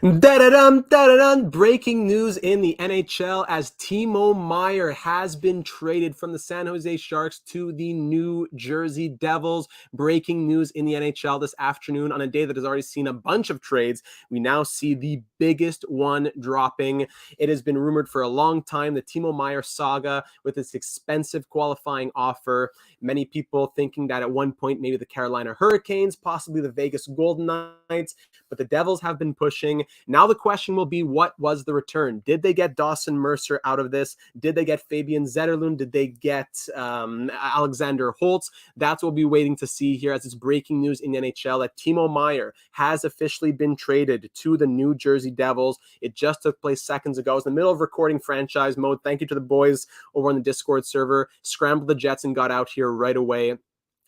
Da-da-dum, da-da-dum. Breaking news in the NHL as Timo Meier has been traded from the San Jose Sharks to the New Jersey Devils. Breaking news in the NHL this afternoon on a day that has already seen a bunch of trades. We now see the biggest one dropping. It has been rumored for a long time, the Timo Meier saga with its expensive qualifying offer. Many people thinking that at one point maybe the Carolina Hurricanes, possibly the Vegas Golden Knights, but the Devils have been pushing. Now the question will be, what was the return? Did they get Dawson Mercer out of this? Did they get Fabian Zetterlund? Did they get Alexander Holtz? That's what we'll be waiting to see here, as it's breaking news in the NHL that Timo Meier has officially been traded to the New Jersey Devils. It just took place seconds ago. I was in the middle of recording franchise mode. Thank you to the boys over on the Discord server. Scrambled the Jets and got out here right away,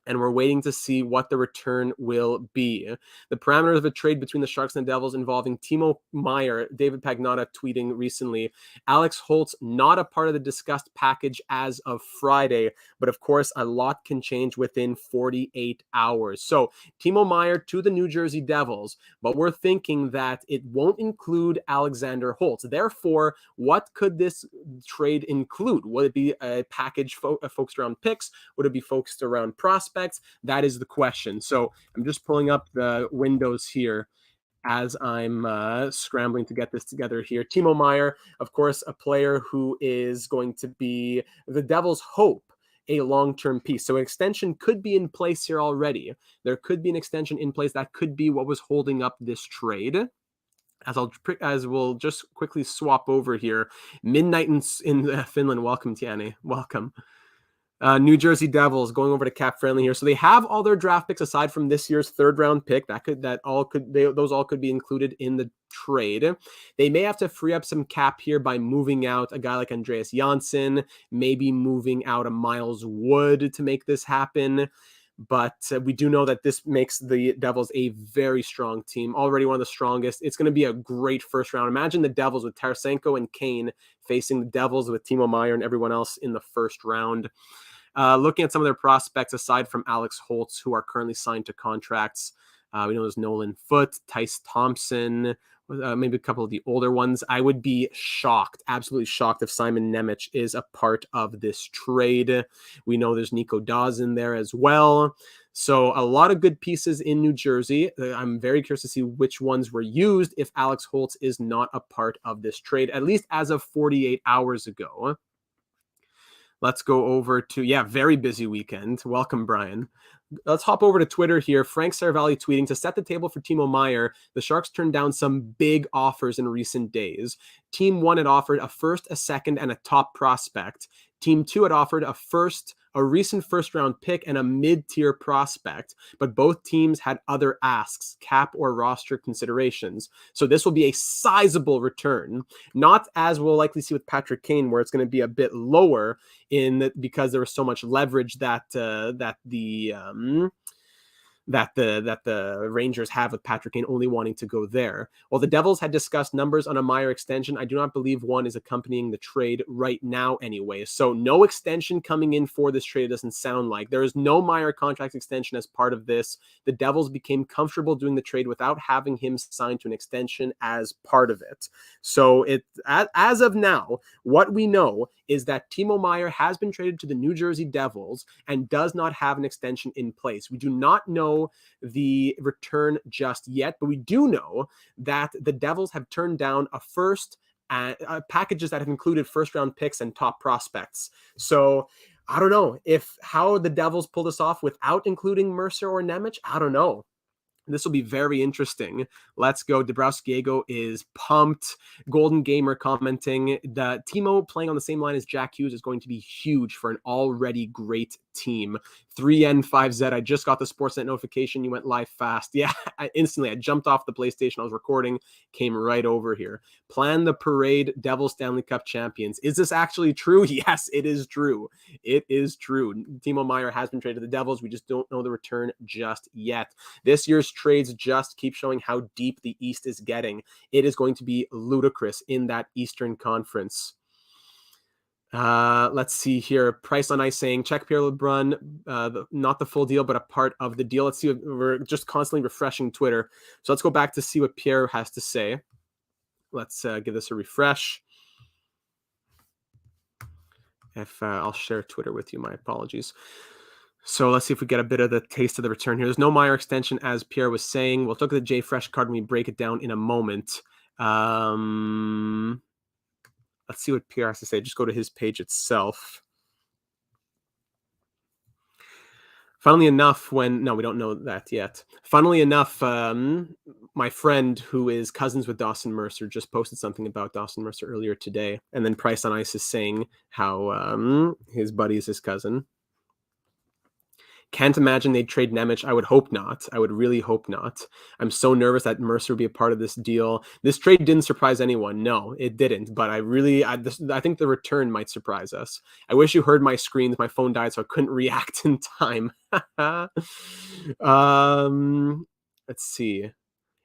and we're waiting to see what the return will be. The parameters of a trade between the Sharks and the Devils involving Timo Meier, David Pagnotta tweeting recently, Alex Holtz not a part of the discussed package as of Friday, but of course a lot can change within 48 hours. So Timo Meier to the New Jersey Devils, but we're thinking that it won't include Alexander Holtz. Therefore, what could this trade include? Would it be a package focused around picks? Would it be focused around prospects? That is the question. So I'm just pulling up the windows here as I'm scrambling to get this together here. Timo Meier, of course, a player who is going to be the Devils' hope, a long-term piece. So an extension could be in place here already. There could be an extension in place. That could be what was holding up this trade. As we'll just quickly swap over here. Midnight in Finland. Welcome, Tiani. Welcome. New Jersey Devils going over to cap friendly here. So they have all their draft picks aside from this year's third round pick. Those all could be included in the trade. They may have to free up some cap here by moving out a guy like Andreas Janssen, maybe moving out a Miles Wood to make this happen. But we do know that this makes the Devils a very strong team, already one of the strongest. It's going to be a great first round. Imagine the Devils with Tarasenko and Kane facing the Devils with Timo Meier and everyone else in the first round. Looking at some of their prospects, aside from Alex Holtz, who are currently signed to contracts, we know there's Nolan Foote, Tyce Thompson, maybe a couple of the older ones. I would be shocked, absolutely shocked, if Simon Nemec is a part of this trade. We know there's Nico Daws in there as well. So a lot of good pieces in New Jersey. I'm very curious to see which ones were used if Alex Holtz is not a part of this trade, at least as of 48 hours ago. Let's go over to, very busy weekend. Welcome, Brian. Let's hop over to Twitter here. Frank Saravalli tweeting, to set the table for Timo Meier, the Sharks turned down some big offers in recent days. Team 1 had offered a first, a second, and a top prospect. Team 2 had offered a recent first-round pick and a mid-tier prospect, but both teams had other asks, cap or roster considerations. So this will be a sizable return, not as we'll likely see with Patrick Kane, where it's going to be a bit lower because there was so much leverage that the Rangers have with Patrick Kane only wanting to go there. While the Devils had discussed numbers on a Meier extension, I do not believe one is accompanying the trade right now anyway. So no extension coming in for this trade, doesn't sound like. There is no Meier contract extension as part of this. The Devils became comfortable doing the trade without having him signed to an extension as part of it. So as of now, what we know is that Timo Meier has been traded to the New Jersey Devils and does not have an extension in place. We do not know the return just yet, but we do know that the Devils have turned down packages that have included first round picks and top prospects. So I don't know how the Devils pull this off without including Mercer or Nemec. I don't know. This will be very interesting. Let's go. Dabrowskiego is pumped. Golden Gamer commenting that Timo playing on the same line as Jack Hughes is going to be huge for an already great team. 3N5Z, I just got the Sportsnet notification. You went live fast. Yeah, instantly. I jumped off the PlayStation. I was recording, came right over here. Plan the parade, Devil Stanley Cup champions. Is this actually true? Yes, it is true. It is true. Timo Meier has been traded to the Devils. We just don't know the return just yet. This year's trades just keep showing how deep the East is getting. It is going to be ludicrous in that Eastern Conference. Let's see here. Price on Ice saying, check Pierre LeBrun, not the full deal, but a part of the deal. Let's see. We're just constantly refreshing Twitter. So let's go back to see what Pierre has to say. Let's give this a refresh. If I'll share Twitter with you, my apologies. So let's see if we get a bit of the taste of the return here. There's no Meier extension, as Pierre was saying. We'll look at the J Fresh card when we break it down in a moment. Let's see what Pierre has to say. Just go to his page itself. Funnily enough, no, we don't know that yet. Funnily enough, my friend who is cousins with Dawson Mercer just posted something about Dawson Mercer earlier today. And then Price on Ice is saying how his buddy is his cousin. Can't imagine they'd trade Nemec. I would hope not. I would really hope not. I'm so nervous that Mercer would be a part of this deal. This trade didn't surprise anyone. No, it didn't. But I think the return might surprise us. I wish you heard my screens. My phone died, so I couldn't react in time. Let's see.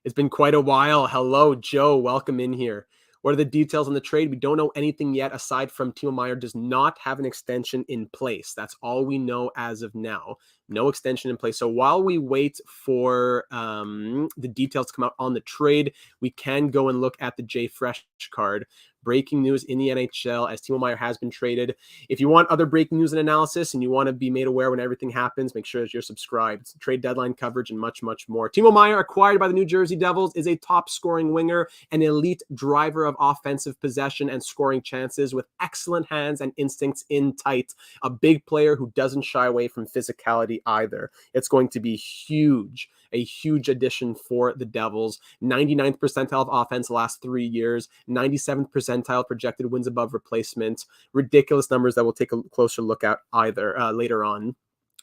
It's been quite a while. Hello, Joe. Welcome in here. What are the details on the trade? We don't know anything yet aside from Timo Meier does not have an extension in place. That's all we know as of now. No extension in place. So while we wait for the details to come out on the trade, we can go and look at the J Fresh card. Breaking news in the NHL as Timo Meier has been traded. If you want other breaking news and analysis and you want to be made aware when everything happens, make sure that you're subscribed. Trade deadline coverage and much, much more. Timo Meier, acquired by the New Jersey Devils, is a top scoring winger, an elite driver of offensive possession and scoring chances with excellent hands and instincts in tight. A big player who doesn't shy away from physicality either. It's going to be huge. A huge addition for the Devils. 99th percentile of offense the last 3 years. 97th percentile projected wins above replacement. Ridiculous numbers that we'll take a closer look at later on.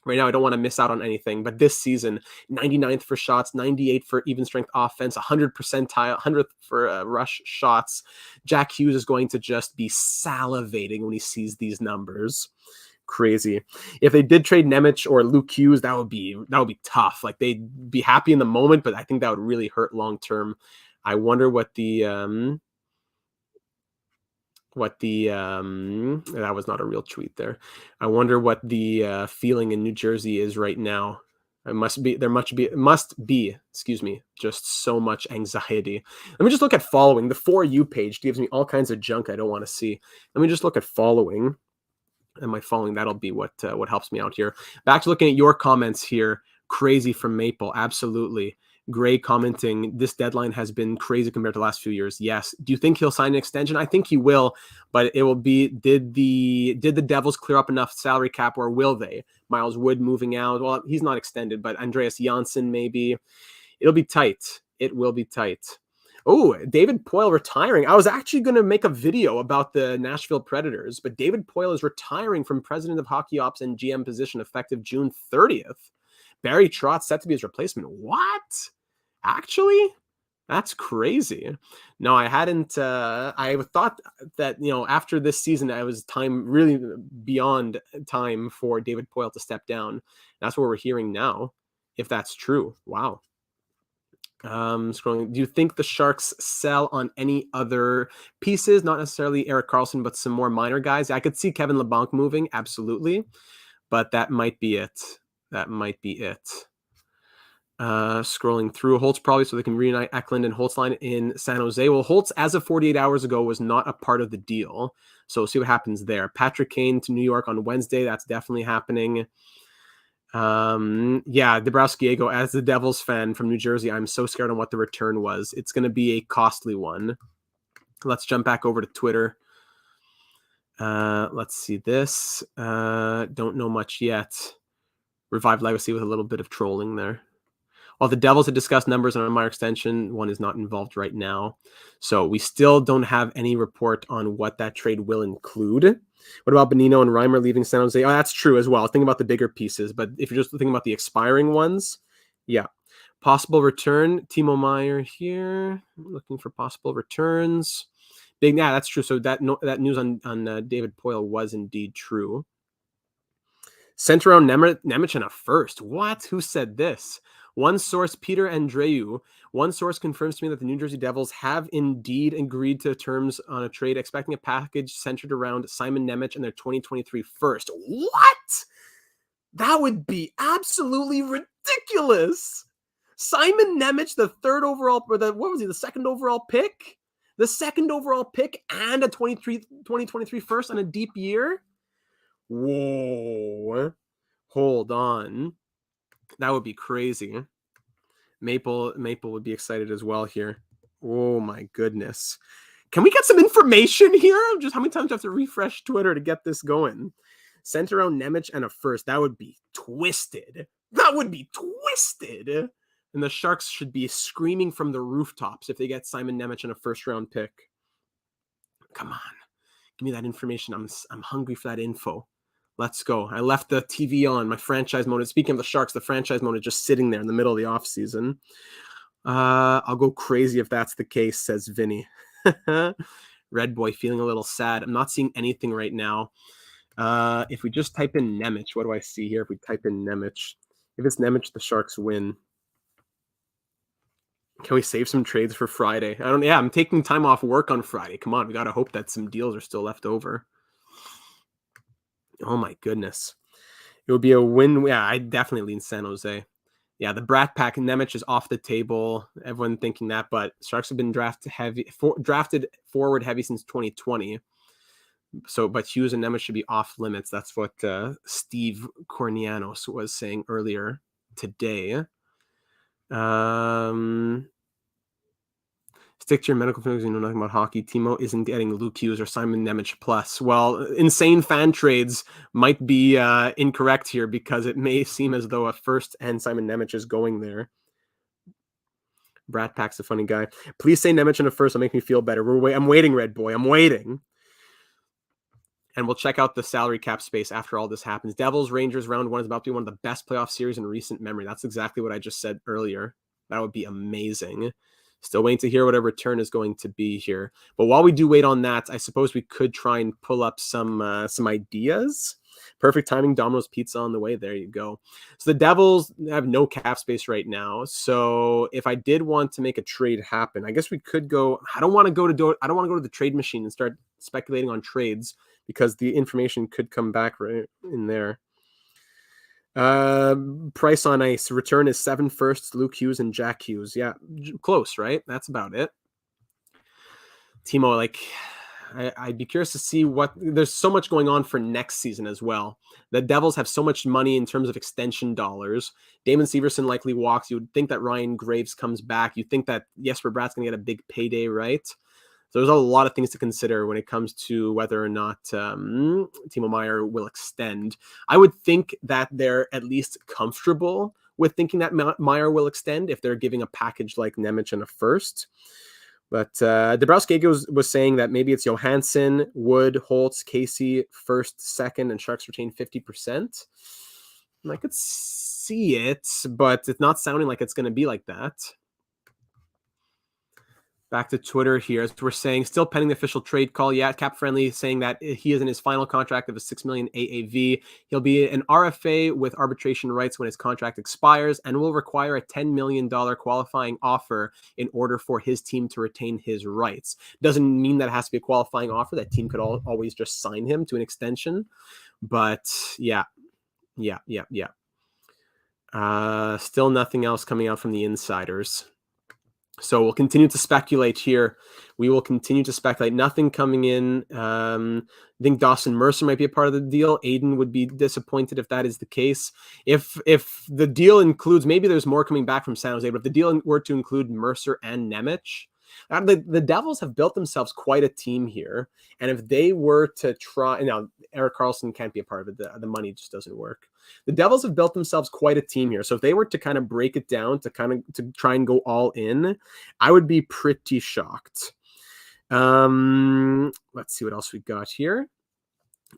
Right now, I don't want to miss out on anything, but this season, 99th for shots, 98th for even strength offense, 100 percentile, 100th for rush shots. Jack Hughes is going to just be salivating when he sees these numbers. Crazy. If they did trade Nemec or Luke Hughes, that would be tough. Like, they'd be happy in the moment, but I think that would really hurt long term. I wonder what that was not a real tweet there. I wonder what the feeling in New Jersey is right now. There must be, just so much anxiety. Let me just look at following. The For You page gives me all kinds of junk I don't want to see. Let me just look at following. And my following, that'll be what helps me out here. Back to looking at your comments here. Crazy from Maple. Absolutely. Gray commenting, this deadline has been crazy compared to the last few years. Yes. Do you think he'll sign an extension? I think he will, but it will be, did the Devils clear up enough salary cap, or will they? Miles Wood moving out. Well, he's not extended, but Andreas Janssen maybe. It'll be tight. It will be tight. Oh, David Poile retiring. I was actually going to make a video about the Nashville Predators, but David Poile is retiring from president of hockey ops and GM position effective June 30th. Barry Trotz set to be his replacement. What? Actually? That's crazy. No, I hadn't. I thought that, after this season, I was really beyond time for David Poile to step down. That's what we're hearing now, if that's true. Wow. Scrolling. Do you think the Sharks sell on any other pieces? Not necessarily Erik Karlsson, but some more minor guys. I could see Kevin LeBlanc moving, absolutely, but that might be it. Scrolling through, Holtz probably, so they can reunite Eklund and Holtz line in San Jose. Well, Holtz, as of 48 hours ago, was not a part of the deal, so we'll see what happens there. Patrick Kane to New York on Wednesday. That's definitely happening. Dabrowski-Ego, as the Devils fan from New Jersey, I'm so scared on what the return was. It's going to be a costly one. Let's jump back over to Twitter. Let's see this. Don't know much yet. Revived Legacy with a little bit of trolling there. While the Devils had discussed numbers on a Meier extension, one is not involved right now. So we still don't have any report on what that trade will include. What about Bonino and Reimer leaving San Jose? Oh, that's true as well. Think about the bigger pieces, but if you're just thinking about the expiring ones, yeah. Possible return, Timo Meier here. Looking for possible returns. That's true. So that news on David Poile was indeed true. Sent around Nemec and a first. What? Who said this? One source, Peter Andreu, one source confirms to me that the New Jersey Devils have indeed agreed to terms on a trade, expecting a package centered around Simon Nemec and their 2023 first. What? That would be absolutely ridiculous. Simon Nemec, the third overall, or the second overall pick? The second overall pick and a 2023 first on a deep year? Whoa. Hold on. That would be crazy. Maple would be excited as well here. Oh my goodness. Can we get some information here? Just how many times do I have to refresh Twitter to get this going? Center around Nemec and a first. That would be twisted. That would be twisted. And the Sharks should be screaming from the rooftops if they get Simon Nemec and a first round pick. Come on. Give me that information. I'm hungry for that info. Let's go. I left the TV on, my franchise mode. Speaking of the Sharks, the franchise mode is just sitting there in the middle of the offseason. I'll go crazy if that's the case, says Vinny. Red Boy feeling a little sad. I'm not seeing anything right now. If we just type in Nemec, what do I see here? If we type in Nemec, if it's Nemec, the Sharks win. Can we save some trades for Friday? I'm taking time off work on Friday. Come on, we got to hope that some deals are still left over. Oh my goodness. It would be a win. Yeah, I definitely lean San Jose. Yeah, the Brat Pack Nemec is off the table. Everyone thinking that, but Sharks have been drafted forward heavy since 2020. So, but Hughes and Nemec should be off limits. That's what Steve Cornianos was saying earlier today. Stick to your medical things. You know nothing about hockey. Timo isn't getting Luke Hughes or Simon Nemec plus. Well, insane fan trades might be incorrect here because it may seem as though a first and Simon Nemec is going there. Brat Pack's a funny guy. Please say Nemec in a first. It'll make me feel better. I'm waiting, Red Boy. I'm waiting. And we'll check out the salary cap space after all this happens. Devils Rangers round 1 is about to be one of the best playoff series in recent memory. That's exactly what I just said earlier. That would be amazing. Still waiting to hear what a return is going to be here. But while we do wait on that, I suppose we could try and pull up some ideas. Perfect timing, Domino's Pizza on the way. There you go. So the Devils have no cap space right now. So if I did want to make a trade happen, I guess we could go. I don't want to go to the trade machine and start speculating on trades because the information could come back right in there. Price on ice. Return is 7 firsts, Luke Hughes and Jack Hughes. Yeah, close, right? That's about it. Timo, I'd be curious to see there's so much going on for next season as well. The Devils have so much money in terms of extension dollars. Damon Severson likely walks. You would think that Ryan Graves comes back. You think that Jesper Bratt's going to get a big payday, right? So there's a lot of things to consider when it comes to whether or not Timo Meier will extend. I would think that they're at least comfortable with thinking that Meier will extend if they're giving a package like Nemec and a first. But Dabrowski was saying that maybe it's Johansson, Wood, Holtz, Casey, first, second, and Sharks retain 50%. And I could see it, but it's not sounding like it's going to be like that. Back to Twitter here, as we're saying, still pending the official trade call. Yeah, Cap Friendly saying that he is in his final contract of a $6 million AAV. He'll be an RFA with arbitration rights when his contract expires and will require a $10 million qualifying offer in order for his team to retain his rights. Doesn't mean that it has to be a qualifying offer. That team could always just sign him to an extension. But yeah. Still nothing else coming out from the insiders. So we'll continue to speculate here. We will continue to speculate. Nothing coming in. I think Dawson Mercer might be a part of the deal. Aiden would be disappointed if that is the case. If the deal includes, maybe there's more coming back from San Jose, but if the deal were to include Mercer and Nemec, the Devils have built themselves quite a team here. And if they were to try, now Erik Karlsson can't be a part of it. The money just doesn't work. The Devils have built themselves quite a team here. So if they were to kind of break it down to try and go all in, I would be pretty shocked. Let's see what else we got here.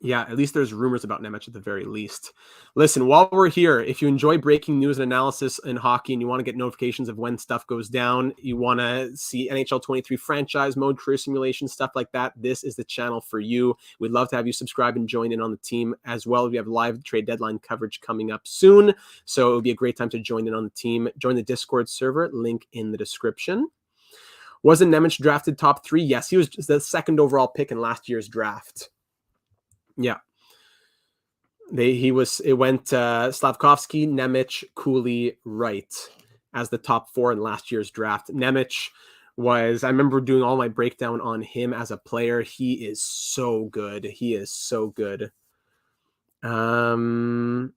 Yeah, at least there's rumors about Nemec at the very least. Listen, while we're here, if you enjoy breaking news and analysis in hockey and you want to get notifications of when stuff goes down, you want to see NHL 23 franchise mode, career simulation, stuff like that, this is the channel for you. We'd love to have you subscribe and join in on the team as well. We have live trade deadline coverage coming up soon, so it would be a great time to join in on the team. Join the Discord server, link in the description. Wasn't Nemec drafted top 3? Yes, he was the second overall pick in last year's draft. Yeah. It went Slavkovsky, Nemec, Cooley, Wright as the top 4 in last year's draft. Nemec was I remember doing all my breakdown on him as a player. He is so good. He is so good. Who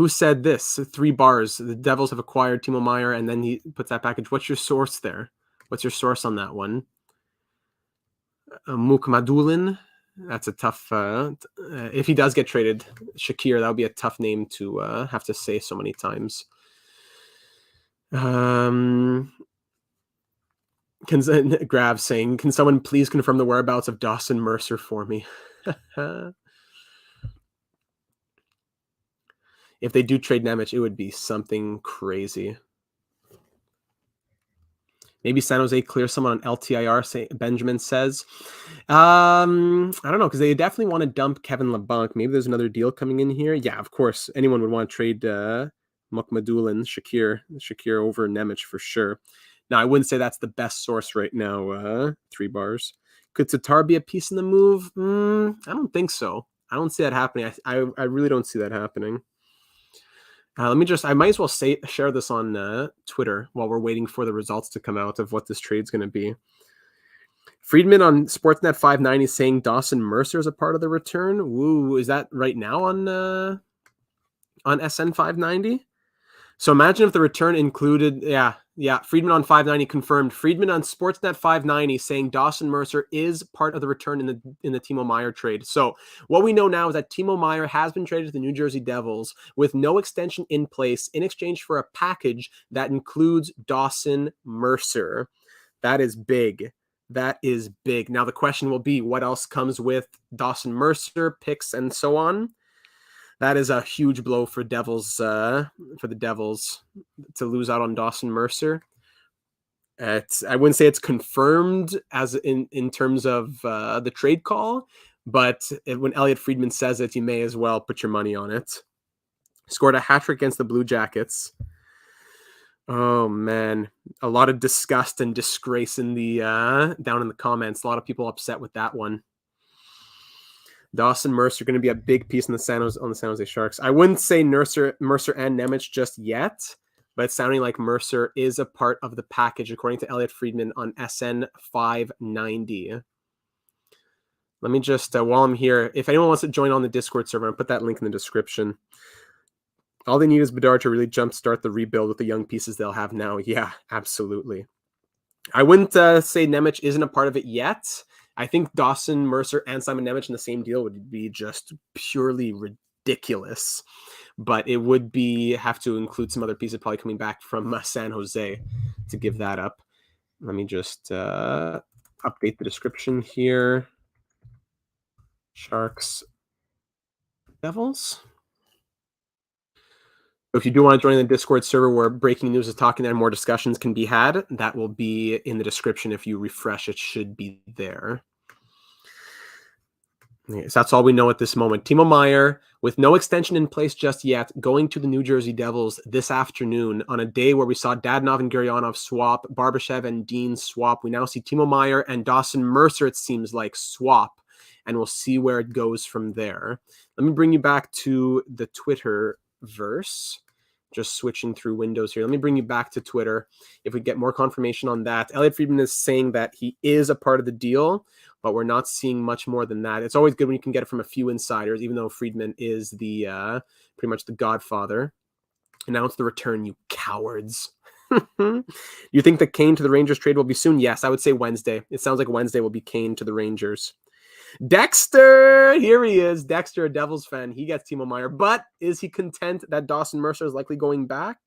said this? 3 bars. The Devils have acquired Timo Meier, and then he puts that package. What's your source there? What's your source on that one? Mukmadulin. That's a tough. If he does get traded, Shakir, that would be a tough name to have to say so many times. Grav saying, "Can someone please confirm the whereabouts of Dawson Mercer for me?" If they do trade Nemec, it would be something crazy. Maybe San Jose clears someone on LTIR, Benjamin says. I don't know, because they definitely want to dump Kevin LeBlanc. Maybe there's another deal coming in here. Yeah, of course. Anyone would want to trade Mukmadulin, Shakir over Nemec for sure. Now, I wouldn't say that's the best source right now, 3 bars. Could Tatar be a piece in the move? I don't think so. I don't see that happening. I really don't see that happening. I might as well share this on Twitter while we're waiting for the results to come out of what this trade's going to be. Friedman on Sportsnet 590 saying Dawson Mercer is a part of the return. Woo, is that right now on SN 590? So imagine if the return included, Friedman on 590 confirmed. Friedman on Sportsnet 590 saying Dawson Mercer is part of the return in the Timo Meier trade. So what we know now is that Timo Meier has been traded to the New Jersey Devils with no extension in place in exchange for a package that includes Dawson Mercer. That is big. That is big. Now the question will be, what else comes with Dawson Mercer, picks, and so on? That is a huge blow for the Devils to lose out on Dawson Mercer. I wouldn't say it's confirmed as in terms of the trade call, but when Elliot Friedman says it, you may as well put your money on it. Scored a hat trick against the Blue Jackets. Oh man, a lot of disgust and disgrace in the down in the comments. A lot of people upset with that one. Dawson Mercer going to be a big piece on the San Jose Sharks. I wouldn't say Mercer and Nemec just yet, but it's sounding like Mercer is a part of the package, according to Elliot Friedman on SN 590. Let me just, while I'm here, if anyone wants to join on the Discord server, I'll put that link in the description. All they need is Bedard to really jumpstart the rebuild with the young pieces they'll have now. Yeah, absolutely. I wouldn't say Nemec isn't a part of it yet. I think Dawson Mercer and Simon Nemec in the same deal would be just purely ridiculous. But it would have to include some other pieces probably coming back from San Jose to give that up. Let me just update the description here. Sharks, Devils. If you do want to join the Discord server where breaking news is talking and more discussions can be had, that will be in the description. If you refresh, it should be there. So that's all we know at this moment. Timo Meier, with no extension in place just yet, going to the New Jersey Devils this afternoon on a day where we saw Dadonov and Gurianov swap, Barbashev and Dean swap. We now see Timo Meier and Dawson Mercer, it seems like, swap, and we'll see where it goes from there. Let me bring you back to the Twitterverse. Just switching through windows here. Let me bring you back to Twitter. If we get more confirmation on that, Elliot Friedman is saying that he is a part of the deal, but we're not seeing much more than that. It's always good when you can get it from a few insiders, even though Friedman is the pretty much the godfather. Announce the return, you cowards. You think the Kane to the Rangers trade will be soon? Yes, I would say Wednesday. It sounds like Wednesday will be Kane to the Rangers. Dexter, here he is. Dexter, a Devils fan. He gets Timo Meier, but is he content that Dawson Mercer is likely going back?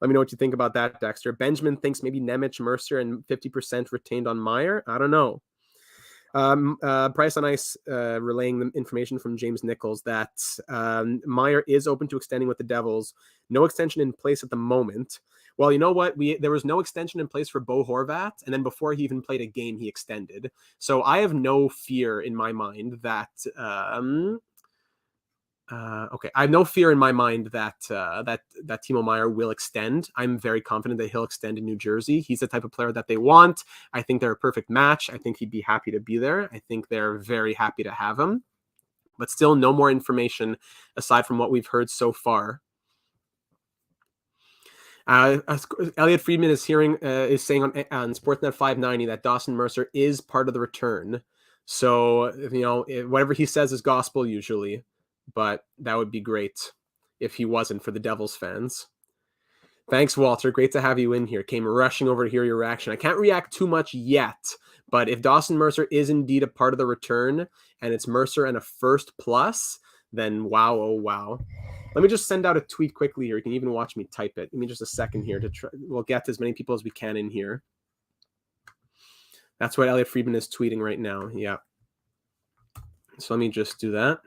Let me know what you think about that, Dexter. Benjamin thinks maybe Nemec, Mercer, and 50% retained on Meier. I don't know. Price on Ice relaying the information from James Nichols that Meier is open to extending with the Devils. No extension in place at the moment. Well, you know what? There was no extension in place for Bo Horvat, and then before he even played a game, he extended. So I have no fear in my mind that I have no fear in my mind that Timo Meier will extend. I'm very confident that he'll extend in New Jersey. He's the type of player that they want. I think they're a perfect match. I think he'd be happy to be there. I think they're very happy to have him. But still, no more information aside from what we've heard so far. Elliot Friedman is saying on Sportsnet 590 that Dawson Mercer is part of the return. So whatever he says is gospel usually, but that would be great if he wasn't for the Devils fans. Thanks, Walter. Great to have you in here. Came rushing over to hear your reaction. I can't react too much yet, but if Dawson Mercer is indeed a part of the return and it's Mercer and a first plus, then wow, oh wow. Let me just send out a tweet quickly here. You can even watch me type it. Give me just a second here to try. We'll get as many people as we can in here. That's what Elliot Friedman is tweeting right now. Yeah. So let me just do that.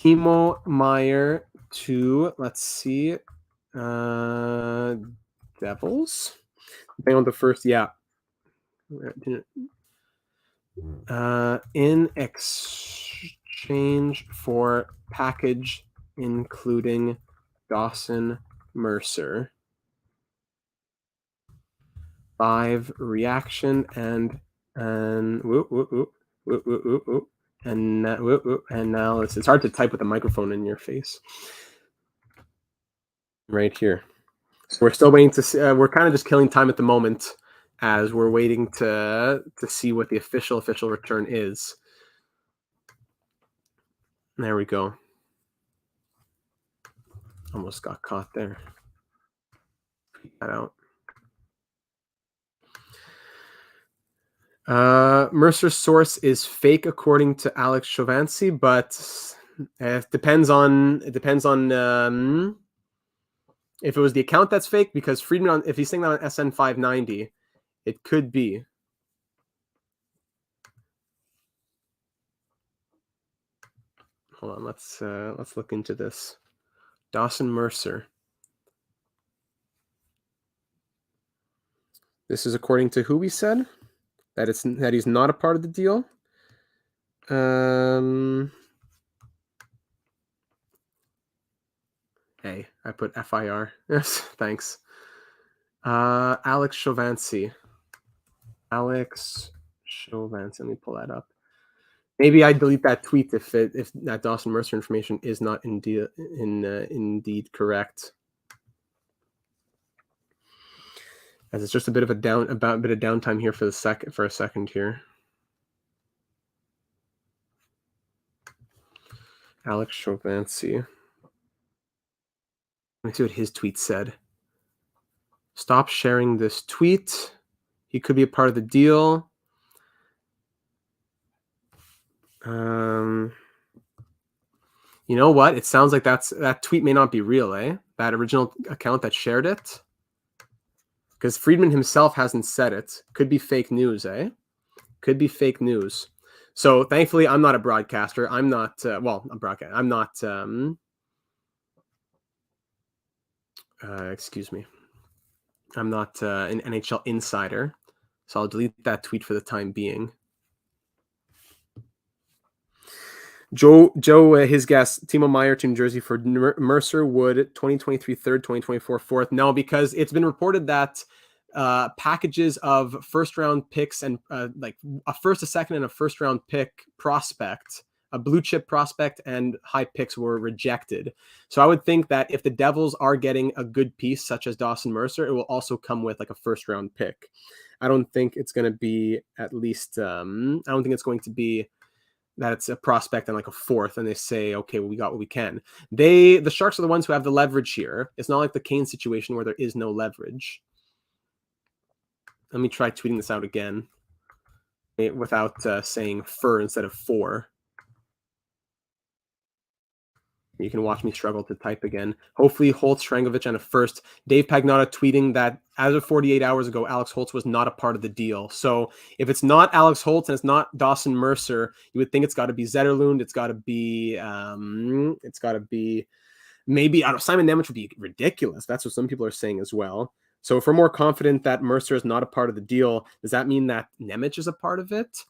Timo Meier to, let's see, Devils. They on the first, yeah. In exchange for package including Dawson Mercer. 5 reaction and analysis. It's hard to type with a microphone in your face. Right here. So we're still waiting to see. We're kind of just killing time at the moment as we're waiting to see what the official return is. There we go. Almost got caught there. Tweet that out. Mercer's source is fake according to Alex Chauvancy, but it depends on if it was the account that's fake, because Friedman, if he's saying that on SN 590, it could be. Hold on, let's look into this. Dawson Mercer. This is according to who we said that he's not a part of the deal. Hey, I put FIR. Yes, thanks. Alex Chauvancy. Let me pull that up. Maybe I delete that tweet if that Dawson Mercer information is not indeed correct. As it's just a bit of downtime here for a second here. Alex Chauvancy. Let me see what his tweet said. Stop sharing this tweet. He could be a part of the deal. You know what? It sounds like that tweet may not be real, eh? That original account that shared it. Because Friedman himself hasn't said it. Could be fake news, eh? Could be fake news. So thankfully, I'm not a broadcaster. I'm not, a broadcaster. I'm not, excuse me. I'm not an NHL insider. So I'll delete that tweet for the time being. Joe, his guess, Timo Meier to New Jersey for Mercer would 2023 third, 2024 fourth. No, because it's been reported that packages of first-round picks and like a first, a second, and a first-round pick prospect, a blue chip prospect and high picks were rejected. So I would think that if the Devils are getting a good piece such as Dawson Mercer, it will also come with like a first-round pick. I don't think it's going to be at least, I don't think it's going to be that it's a prospect and like a fourth, and they say, okay, well, we got what we can. The Sharks are the ones who have the leverage here. It's not like the Kane situation where there is no leverage. Let me try tweeting this out again without saying fur instead of for. You can watch me struggle to type again. Hopefully, Holtz, Shrangovich, and a first. Dave Pagnotta tweeting that as of 48 hours ago, Alex Holtz was not a part of the deal. So if it's not Alex Holtz and it's not Dawson Mercer, you would think it's got to be Zetterlund. It's got to be maybe Simon Nemec would be ridiculous. That's what some people are saying as well. So if we're more confident that Mercer is not a part of the deal, does that mean that Nemec is a part of it?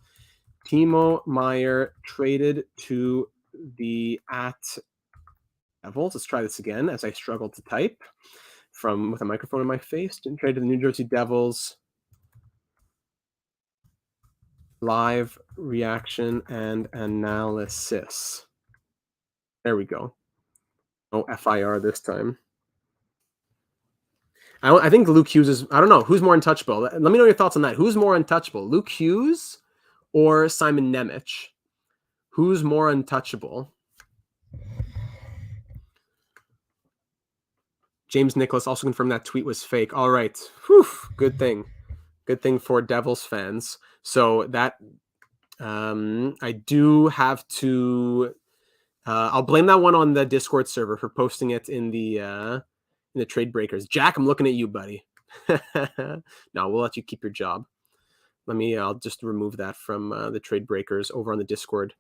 Timo Meier traded to the Devils. Let's try this again as I struggle to type with a microphone in my face. Didn't trade to the New Jersey Devils. Live reaction and analysis. There we go. No FIR this time. I think Luke Hughes is, I don't know, who's more untouchable? Let me know your thoughts on that. Who's more untouchable, Luke Hughes or Simon Nemec? Who's more untouchable? James Nicholas also confirmed that tweet was fake. All right. Whew, good thing. Good thing for Devils fans. So that I do have to I'll blame that one on the Discord server for posting it in the trade breakers. Jack, I'm looking at you, buddy. No, we'll let you keep your job. I'll just remove that from the trade breakers over on the Discord.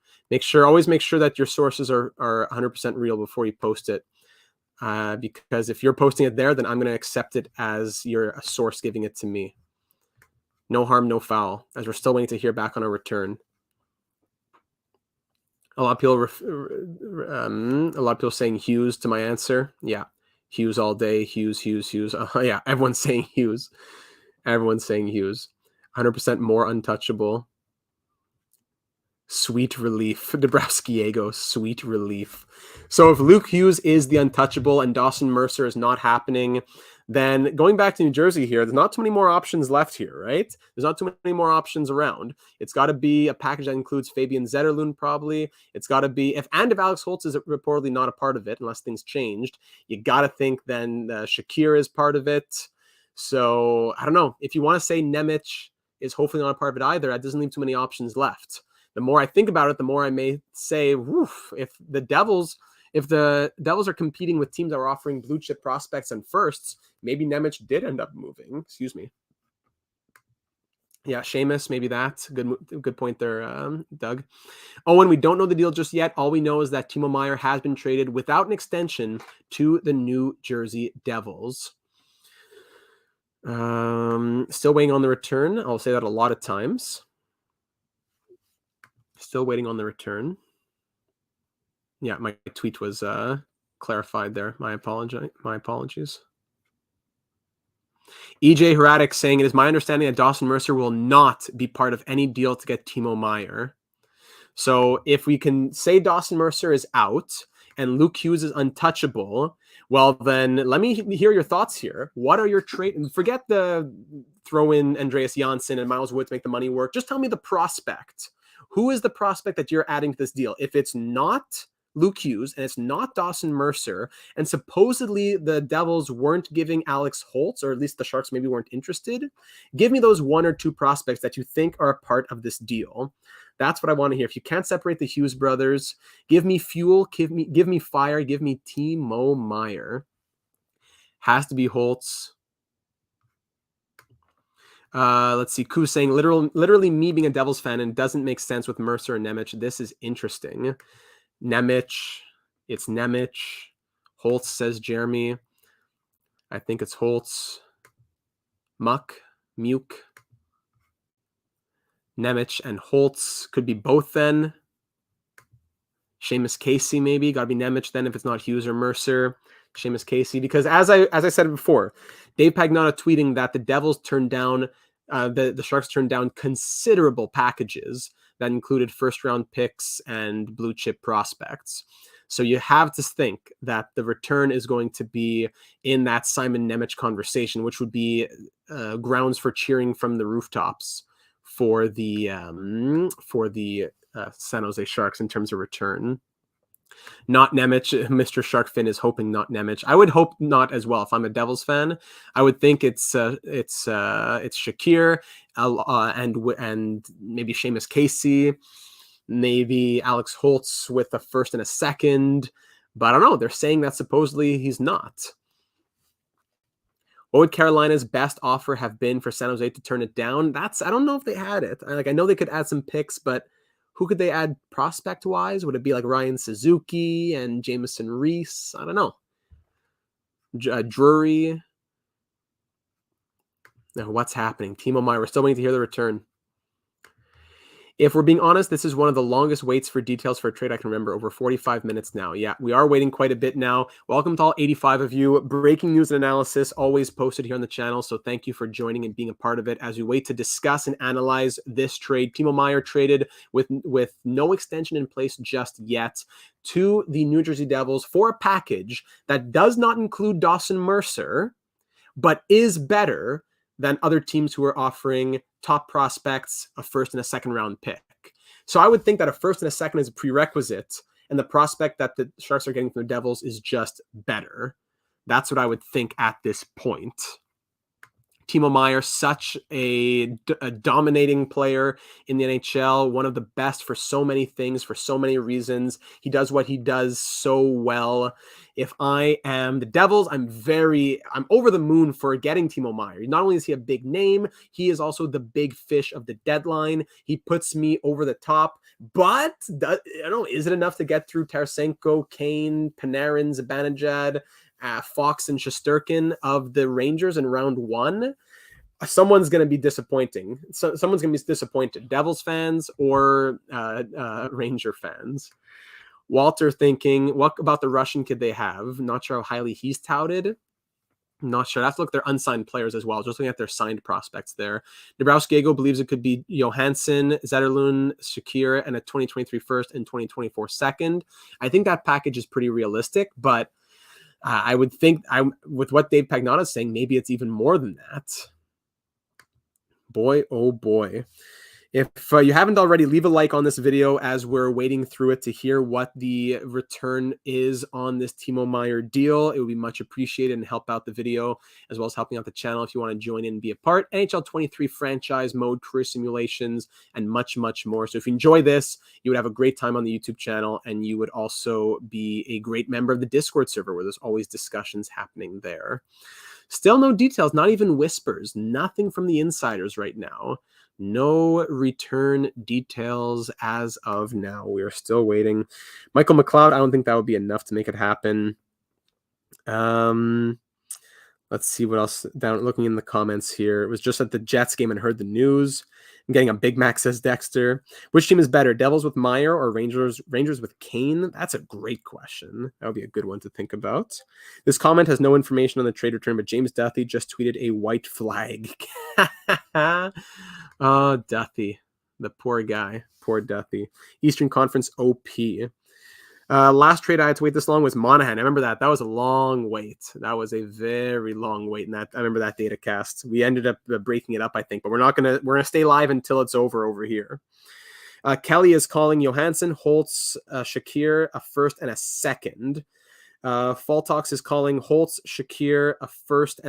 Always make sure that your sources are 100% real before you post it. Because if you're posting it there, then I'm going to accept it as a source giving it to me. No harm, no foul, as we're still waiting to hear back on a return. A lot of people saying Hughes to my answer. Yeah, Hughes all day. Hughes. Yeah, everyone's saying Hughes. 100% more untouchable. Sweet relief. Dabrowski-Ego, sweet relief. So if Luke Hughes is the untouchable and Dawson Mercer is not happening, then going back to New Jersey here, there's not too many more options left here, right? There's not too many more options around. It's got to be a package that includes Fabian Zetterlund, probably. It's got to be, if Alex Holtz is reportedly not a part of it, unless things changed, you got to think then Shakir is part of it. So I don't know. If you want to say Nemec is hopefully not a part of it either, that doesn't leave too many options left. The more I think about it, the more I may say, woof, if the Devils are competing with teams that are offering blue chip prospects and firsts, maybe Nemec did end up moving. Excuse me. Yeah, Seamus, maybe that. Good point there, Doug. Owen, we don't know the deal just yet. All we know is that Timo Meier has been traded without an extension to the New Jersey Devils. Still waiting on the return. I'll say that a lot of times. Still waiting on the return. Yeah, my tweet was clarified there. My apologies. EJ Hradek saying, it is my understanding that Dawson Mercer will not be part of any deal to get Timo Meier. So if we can say Dawson Mercer is out and Luke Hughes is untouchable, well, then let me hear your thoughts here. What are your trade? Forget the throw in Andreas Janssen and Miles Wood to make the money work. Just tell me the prospect. Who is the prospect that you're adding to this deal? If it's not Luke Hughes and it's not Dawson Mercer, and supposedly the Devils weren't giving Alex Holtz, or at least the Sharks maybe weren't interested, give me those one or two prospects that you think are a part of this deal. That's what I want to hear. If you can't separate the Hughes brothers, give me fuel, give me fire, give me Timo Meier. Has to be Holtz. Let's see. Koo saying literally me being a Devils fan and doesn't make sense with Mercer and Nemec. This is interesting. Nemec. It's Nemec. Holtz, says Jeremy. I think it's Holtz. Muck. Nemec and Holtz could be both then. Seamus Casey maybe. Got to be Nemec then if it's not Hughes or Mercer. Seamus Casey, because as I said before, Dave Pagnotta tweeting that the Devils turned down, the Sharks turned down considerable packages that included first-round picks and blue-chip prospects. So you have to think that the return is going to be in that Simon Nemec conversation, which would be grounds for cheering from the rooftops for the San Jose Sharks in terms of return. Not Nemec. Mr. Sharkfin is hoping not Nemec. I would hope not as well. If I'm a Devils fan, I would think it's Shakir and maybe Seamus Casey, maybe Alex Holtz with a first and a second. But I don't know. They're saying that supposedly he's not. What would Carolina's best offer have been for San Jose to turn it down? I don't know if they had it. I know they could add some picks, but who could they add prospect-wise? Would it be like Ryan Suzuki and Jameson Reese? I don't know. Drury. Now, what's happening? Timo Meier. We're still waiting to hear the return. If we're being honest, this is one of the longest waits for details for a trade I can remember, over 45 minutes now. Yeah, we are waiting quite a bit now. Welcome to all 85 of you. Breaking news and analysis always posted here on the channel, so thank you for joining and being a part of it as we wait to discuss and analyze this trade. Timo Meier traded with no extension in place just yet to the New Jersey Devils for a package that does not include Dawson Mercer, but is better than other teams who are offering top prospects, a first and a second round pick. So I would think that a first and a second is a prerequisite, and the prospect that the Sharks are getting from the Devils is just better. That's what I would think at this point. Timo Meier, such a dominating player in the NHL, one of the best for so many things, for so many reasons. He does what he does so well. If I am the Devils, I'm over the moon for getting Timo Meier. Not only is he a big name, he is also the big fish of the deadline. He puts me over the top, but is it enough to get through Tarasenko, Kane, Panarin, Zibanejad, Fox and Shesterkin of the Rangers in round 1? Someone's going to be disappointing. Someone's going to be disappointed. Devils fans or Ranger fans. Walter thinking, what about the Russian kid they have? Not sure how highly he's touted. Not sure. That's look, they're unsigned players as well. Just looking at their signed prospects there. Nebraska believes it could be Johansson, Zetterlund, Shakir, and a 2023 first and 2024 second. I think that package is pretty realistic, but I would think, with what Dave Pagnotta is saying, maybe it's even more than that. Boy, oh boy. If you haven't already, leave a like on this video as we're waiting through it to hear what the return is on this Timo Meier deal. It would be much appreciated and help out the video, as well as helping out the channel if you want to join in and be a part. NHL 23 franchise mode, career simulations, and much, much more. So if you enjoy this, you would have a great time on the YouTube channel, and you would also be a great member of the Discord server where there's always discussions happening there. Still no details, not even whispers, nothing from the insiders right now. No return details as of now. We are still waiting. Michael McLeod, I don't think that would be enough to make it happen. Let's see what else. Looking in the comments here. It was just at the Jets game and heard the news. I'm getting a Big Mac, says Dexter. Which team is better, Devils with Meier or Rangers with Kane? That's a great question. That would be a good one to think about. This comment has no information on the trade return, but James Duthie just tweeted a white flag. Oh, Duthie. The poor guy. Poor Duthie. Eastern Conference OP. Last trade I had to wait this long was Monahan. I remember that. That was a long wait. That was a very long wait. And I remember that data cast. We ended up breaking it up, I think, but we're gonna stay live until it's over here. Kelly is calling Johansson, Holtz, Shakir a first and a second. Faltox is calling Holtz, Shakir a first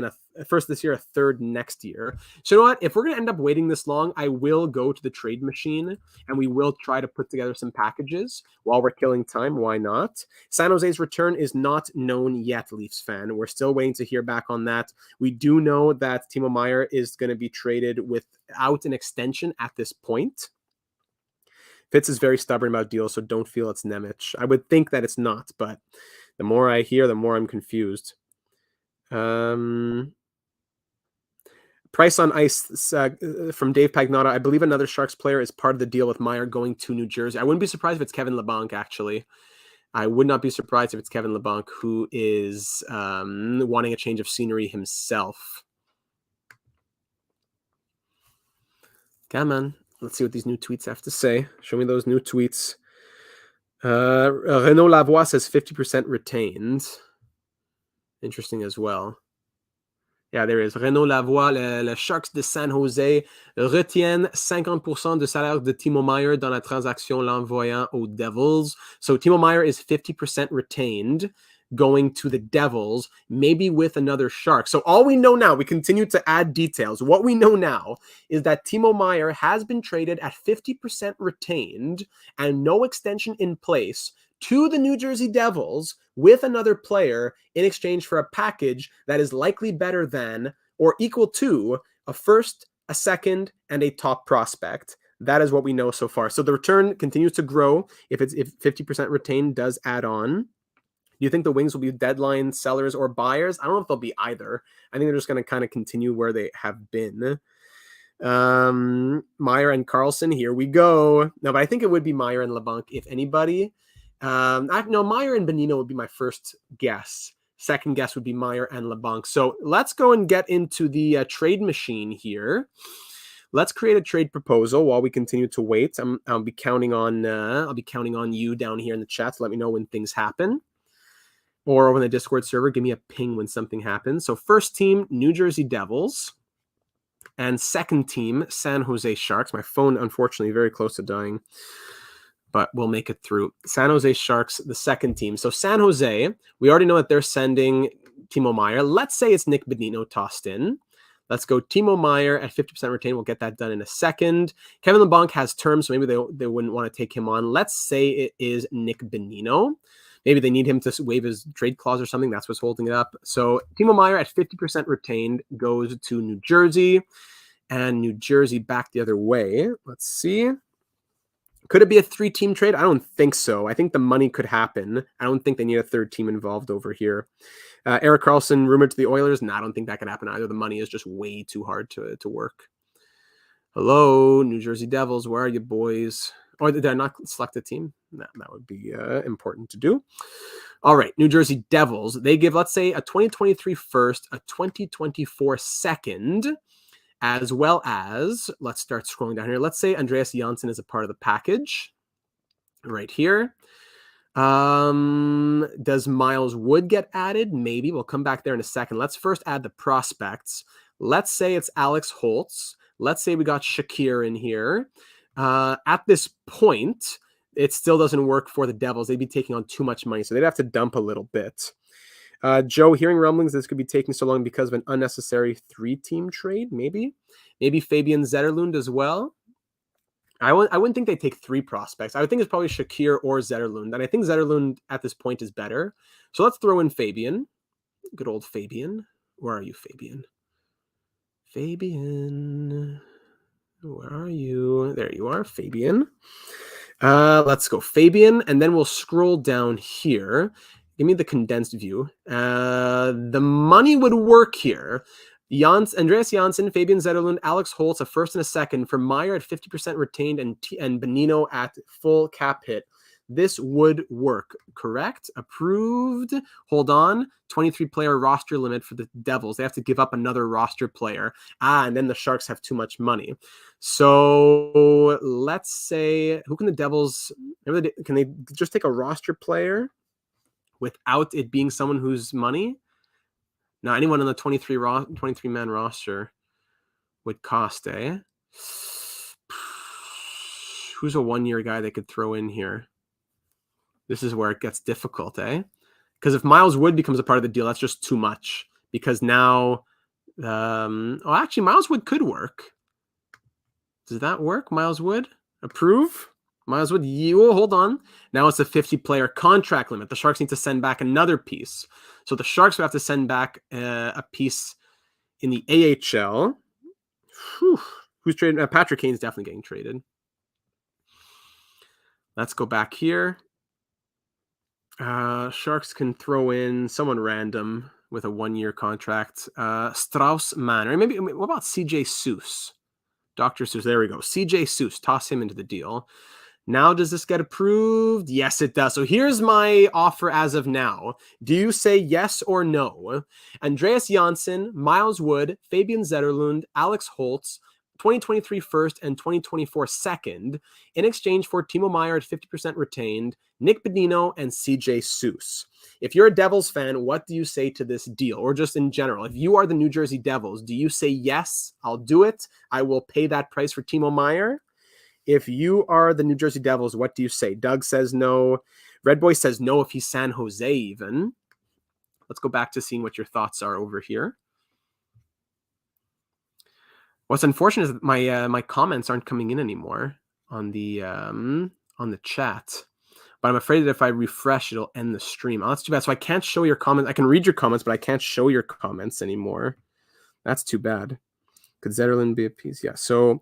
this year, a third next year. So you know what? If we're going to end up waiting this long, I will go to the trade machine and we will try to put together some packages while we're killing time. Why not? San Jose's return is not known yet, Leafs fan. We're still waiting to hear back on that. We do know that Timo Meier is going to be traded without an extension at this point. Fitz is very stubborn about deals, so don't feel it's Nemec. I would think that it's not, but the more I hear, the more I'm confused. Price on ice from Dave Pagnotta. I believe another Sharks player is part of the deal with Meier going to New Jersey. I wouldn't be surprised if it's Kevin LeBlanc, actually. I would not be surprised if it's Kevin LeBlanc, who is wanting a change of scenery himself. Come on. Let's see what these new tweets have to say. Show me those new tweets. Renaud Lavoie says 50% retained. Interesting as well. Yeah, there is. Renaud Lavoie, le Sharks de San Jose retiennent 50% du salaire de Timo Meier dans la transaction l'envoyant aux Devils. So Timo Meier is 50% retained, going to the Devils, maybe with another Shark. So all we know now, we continue to add details. What we know now is that Timo Meier has been traded at 50% retained and no extension in place to the New Jersey Devils with another player in exchange for a package that is likely better than or equal to a first, a second, and a top prospect. That is what we know so far. So the return continues to grow if 50% retained does add on. Do you think the Wings will be deadline sellers or buyers? I don't know if they'll be either. I think they're just going to kind of continue where they have been. Meier and Carlson, here we go. No, but I think it would be Meier and LeBlanc, if anybody. No, Meier and Bonino would be my first guess. Second guess would be Meier and LeBlanc. So let's go and get into the trade machine here. Let's create a trade proposal while we continue to wait. I'll be counting on you down here in the chat to let me know when things happen. or over on the Discord server, give me a ping when something happens. So first team, New Jersey Devils. And second team, San Jose Sharks. My phone, unfortunately, very close to dying, but we'll make it through. San Jose Sharks, the second team. So San Jose, we already know that they're sending Timo Meier. Let's say it's Nick Bonino tossed in. Let's go Timo Meier at 50% retained. We'll get that done in a second. Kevin LeBlanc has terms, so maybe they wouldn't want to take him on. Let's say it is Nick Bonino. Maybe they need him to waive his trade clause or something. That's what's holding it up. So Timo Meier at 50% retained goes to New Jersey. And New Jersey back the other way. Let's see. Could it be a 3-team trade? I don't think so. I think the money could happen. I don't think they need a third team involved over here. Erik Karlsson rumored to the Oilers. No, I don't think that can happen either. The money is just way too hard to work. Hello, New Jersey Devils. Where are you, boys? Or did I not select a team? No, that would be important to do. All right, New Jersey Devils. They give, let's say, a 2023 first, a 2024 second, as well as, let's start scrolling down here. Let's say Andreas Janssen is a part of the package right here. Does Miles Wood get added? Maybe. We'll come back there in a second. Let's first add the prospects. Let's say it's Alex Holtz. Let's say we got Shakir in here. At this point, it still doesn't work for the Devils. They'd be taking on too much money, so they'd have to dump a little bit. Joe, hearing rumblings this could be taking so long because of an unnecessary 3-team trade, maybe? Maybe Fabian Zetterlund as well? I wouldn't think they'd take 3 prospects. I would think it's probably Shakir or Zetterlund, and I think Zetterlund at this point is better. So let's throw in Fabian. Good old Fabian. Where are you, Fabian? Fabian. Where are you? There you are, Fabian. Let's go Fabian, and then we'll scroll down here. Give me the condensed view. The money would work here. Andreas Janssen, Fabian Zetterlund, Alex Holtz, a first and a second for Meier at 50% retained and Bonino at full cap hit. This would work, correct? Approved. Hold on. 23-player roster limit for the Devils. They have to give up another roster player. And then the Sharks have too much money. So let's say, who can the Devils, can they just take a roster player without it being someone whose money? Now, anyone on the 23-man roster would cost, eh? Who's a 1-year guy they could throw in here? This is where it gets difficult, eh? Because if Miles Wood becomes a part of the deal, that's just too much. Because now, actually, Miles Wood could work. Does that work, Miles Wood? Approve? Miles Wood, hold on. Now it's a 50-player contract limit. The Sharks need to send back another piece. So the Sharks would have to send back a piece in the AHL. Who's traded? Patrick Kane's definitely getting traded. Let's go back here. Sharks can throw in someone random with a 1-year contract. Strauss Manor. Maybe, what about CJ Seuss? Dr. Seuss. There we go. CJ Seuss. Toss him into the deal. Now, does this get approved? Yes, it does. So here's my offer as of now. Do you say yes or no? Andreas Janssen, Miles Wood, Fabian Zetterlund, Alex Holtz, 2023 first and 2024 second, in exchange for Timo Meier at 50% retained, Nick Bonino, and CJ Seuss. If you're a Devils fan, what do you say to this deal? Or just in general, if you are the New Jersey Devils, do you say, yes, I'll do it, I will pay that price for Timo Meier? If you are the New Jersey Devils, what do you say? Doug says no. Red Boy says no if he's San Jose even. Let's go back to seeing what your thoughts are over here. What's unfortunate is that my comments aren't coming in anymore on the chat. But I'm afraid that if I refresh, it'll end the stream. Oh, that's too bad. So I can't show your comments. I can read your comments, but I can't show your comments anymore. That's too bad. Could Zetterlund be a piece? Yeah. So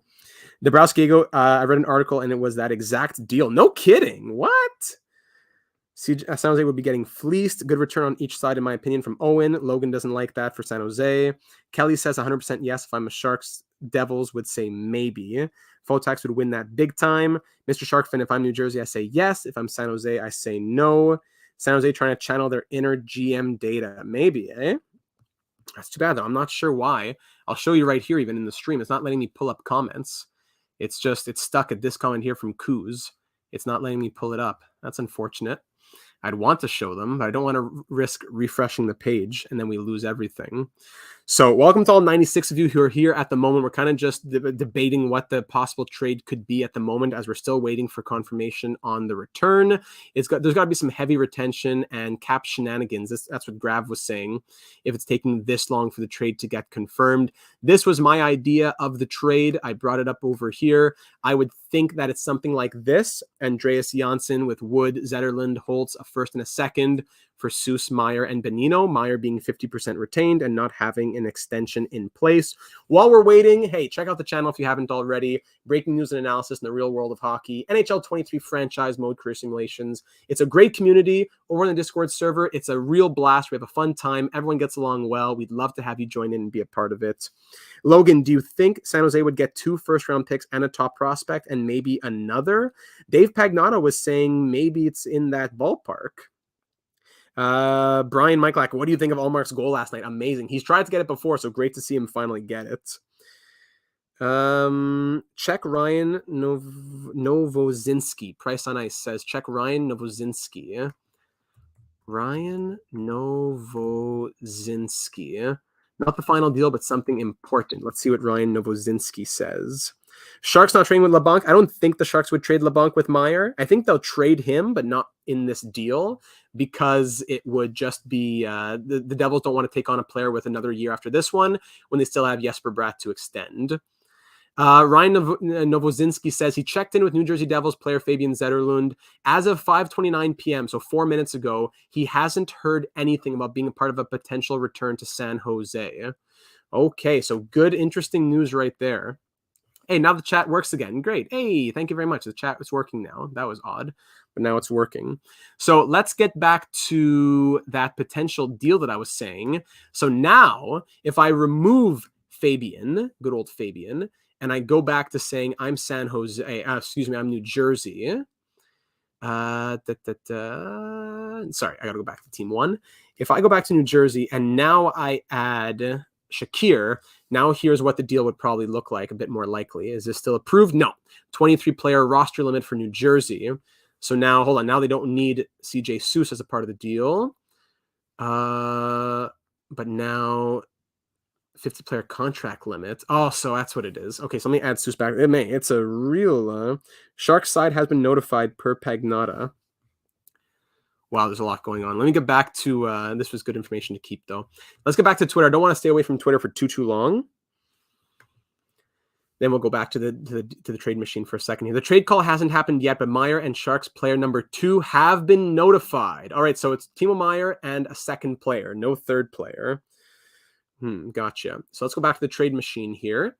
Dabrowski, I read an article and it was that exact deal. No kidding. What? San Jose would be getting fleeced. Good return on each side, in my opinion, from Owen. Logan doesn't like that for San Jose. Kelly says 100% yes. If I'm a Sharks, Devils would say maybe. Fotax would win that big time. Mr. Shark fan, if I'm New Jersey, I say yes. If I'm San Jose, I say no. San Jose trying to channel their inner GM data. Maybe, eh? That's too bad, though. I'm not sure why. I'll show you right here, even in the stream. It's not letting me pull up comments. It's stuck at this comment here from Kuz. It's not letting me pull it up. That's unfortunate. I'd want to show them, but I don't want to risk refreshing the page and then we lose everything. So welcome to all 96 of you who are here at the moment. We're kind of just debating what the possible trade could be at the moment as we're still waiting for confirmation on the return. There's got to be some heavy retention and cap shenanigans. That's what Grav was saying. If it's taking this long for the trade to get confirmed. This was my idea of the trade. I brought it up over here. I would think that it's something like this. Andreas Janssen with Wood, Zetterlund, Holtz, a first and a second for Seuss, Meier, and Benino. Meier being 50% retained and not having an extension in place. While we're waiting, hey, check out the channel if you haven't already. Breaking news and analysis in the real world of hockey. NHL 23 franchise mode career simulations. It's a great community over on the Discord server. It's a real blast. We have a fun time. Everyone gets along well. We'd love to have you join in and be a part of it. Logan, do you think San Jose would get 2 first-round picks and a top prospect and maybe another? Dave Pagnotta was saying maybe it's in that ballpark. Brian Michalak, what do you think of Allmark's goal last night? Amazing. He's tried to get it before, so great to see him finally get it. Check Ryan Novozinski. Price on Ice says check Ryan Novozinski. Ryan Novozinski. Not the final deal, but something important. Let's see what Ryan Novozinski says. Sharks not trading with LeBlanc. I don't think the Sharks would trade LeBlanc with Meier. I think they'll trade him, but not in this deal because it would just be the Devils don't want to take on a player with another year after this one when they still have Jesper Bratt to extend. Ryan Novozinski says he checked in with New Jersey Devils player Fabian Zetterlund as of 5:29 p.m., so 4 minutes ago. He hasn't heard anything about being a part of a potential return to San Jose. Okay, so good, interesting news right there. Hey, now the chat works again. Great. Hey, thank you very much. The chat is working now. That was odd, but now it's working. So let's get back to that potential deal that I was saying. So now, if I remove Fabian, good old Fabian, and I go back to saying I'm San Jose, I'm New Jersey. Sorry, I got to go back to team 1. If I go back to New Jersey and now I add Shakir, now here's what the deal would probably look like, a bit more likely. Is this still approved? No. 23-player roster limit for New Jersey. So now, hold on, now they don't need CJ Seuss as a part of the deal. But now 50-player contract limit. Oh, so that's what it is. Okay, so let me add Seuss back. It's a real... Sharks side has been notified per Pagnotta. Wow, there's a lot going on. Let me get back to... this was good information to keep, though. Let's get back to Twitter. I don't want to stay away from Twitter for too long. Then we'll go back to the trade machine for a second here. The trade call hasn't happened yet, but Meier and Sharks player number 2 have been notified. All right, so it's Timo Meier and a second player, no third player. Gotcha. So let's go back to the trade machine here.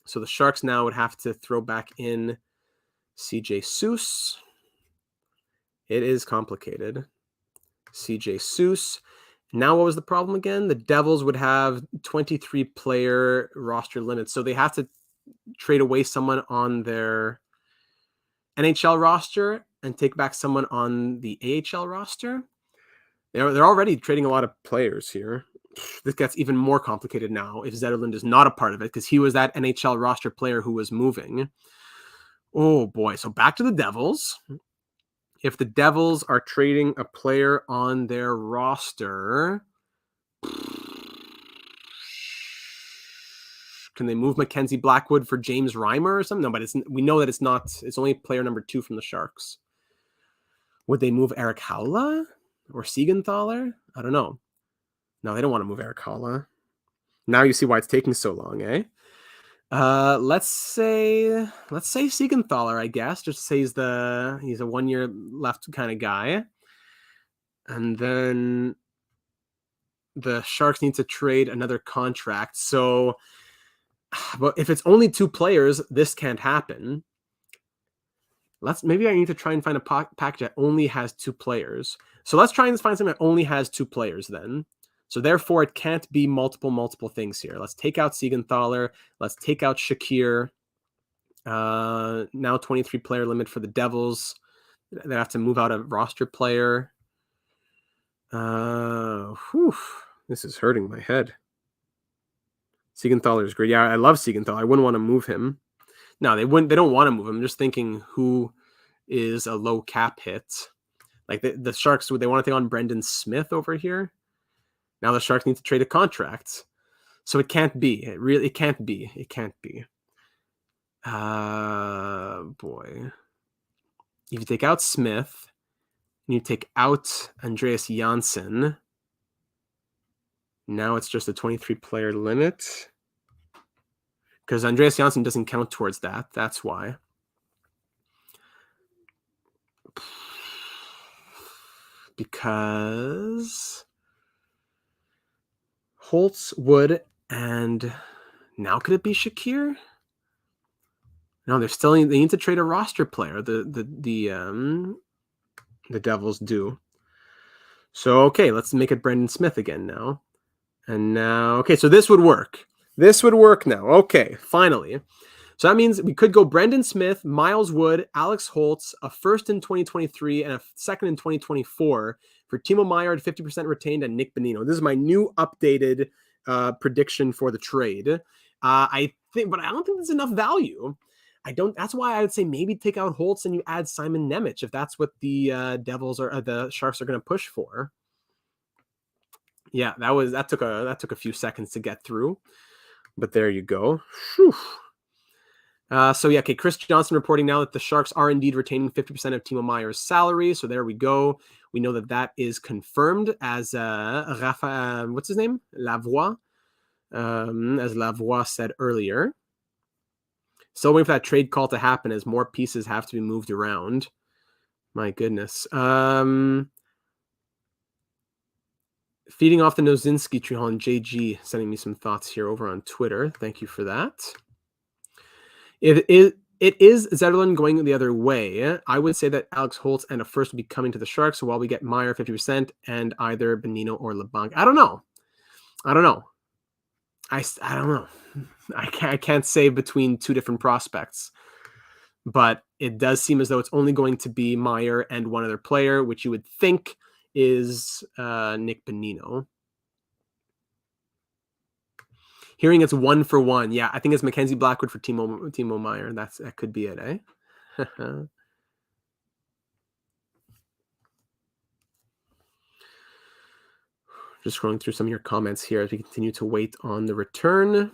So the Sharks now would have to throw back in CJ Seuss. It is complicated. CJ Seuss. Now what was the problem again? The Devils would have 23-player roster limits. So they have to trade away someone on their NHL roster and take back someone on the AHL roster. They're already trading a lot of players here. This gets even more complicated now if Zetterlund is not a part of it because he was that NHL roster player who was moving. Oh, boy. So back to the Devils. If the Devils are trading a player on their roster, can they move Mackenzie Blackwood for James Reimer or something? No, but we know that it's not. It's only player number 2 from the Sharks. Would they move Eric Haula or Siegenthaler? I don't know. No, they don't want to move Eric Haula. Now you see why it's taking so long, eh? Let's say Siegenthaler, I guess. Just say he's a 1 year left kind of guy. And then the Sharks need to trade another contract. So, but if it's only 2 players, this can't happen. Maybe I need to try and find a package that only has 2 players. So let's try and find something that only has 2 players then. So therefore, it can't be multiple things here. Let's take out Siegenthaler. Let's take out Shakir. Now 23-player limit for the Devils. They have to move out a roster player. This is hurting my head. Siegenthaler is great. Yeah, I love Siegenthaler. I wouldn't want to move him. No, they wouldn't. They don't want to move him. I'm just thinking who is a low cap hit. Like the Sharks, would they want to take on Brendan Smith over here? Now the Sharks need to trade a contract. So it can't be. It can't be. It can't be. Boy. If you take out Smith, and you take out Andreas Janssen, now it's just a 23-player limit. Because Andreas Janssen doesn't count towards that. That's why. Because Holtz, Wood, and now could it be Shakir? No, they need to trade a roster player. The Devils do. So okay, let's make it Brendan Smith again now. And now, okay, so this would work. This would work now. Okay, finally. So that means we could go Brendan Smith, Miles Wood, Alex Holtz, a first in 2023 and a second in 2024 for Timo Meier at 50% retained and Nick Bonino. This is my new updated prediction for the trade. I think, but I don't think there's enough value. That's why I would say maybe take out Holtz and you add Simon Nemec if that's what the Devils or the Sharks are going to push for. Yeah, that took a few seconds to get through, but there you go. Whew. So yeah, okay. Chris Johnson reporting now that the Sharks are indeed retaining 50% of Timo Meier's salary. So there we go. We know that is confirmed as Rafa. What's his name? Lavoie, as Lavoie said earlier. Still waiting for that trade call to happen as more pieces have to be moved around. My goodness. Feeding off the Nozinski tree on JG, sending me some thoughts here over on Twitter. Thank you for that. It is Zetterlund going the other way. I would say that Alex Holtz and a first would be coming to the Sharks. So while we get Meier 50% and either Bonino or LeBlanc. I don't know. I don't know. I can't say between two different prospects, but it does seem as though it's only going to be Meier and one other player, which you would think is Nick Bonino. Hearing it's 1-for-1. Yeah, I think it's Mackenzie Blackwood for Timo Meier. That could be it, eh? Just scrolling through some of your comments here as we continue to wait on the return.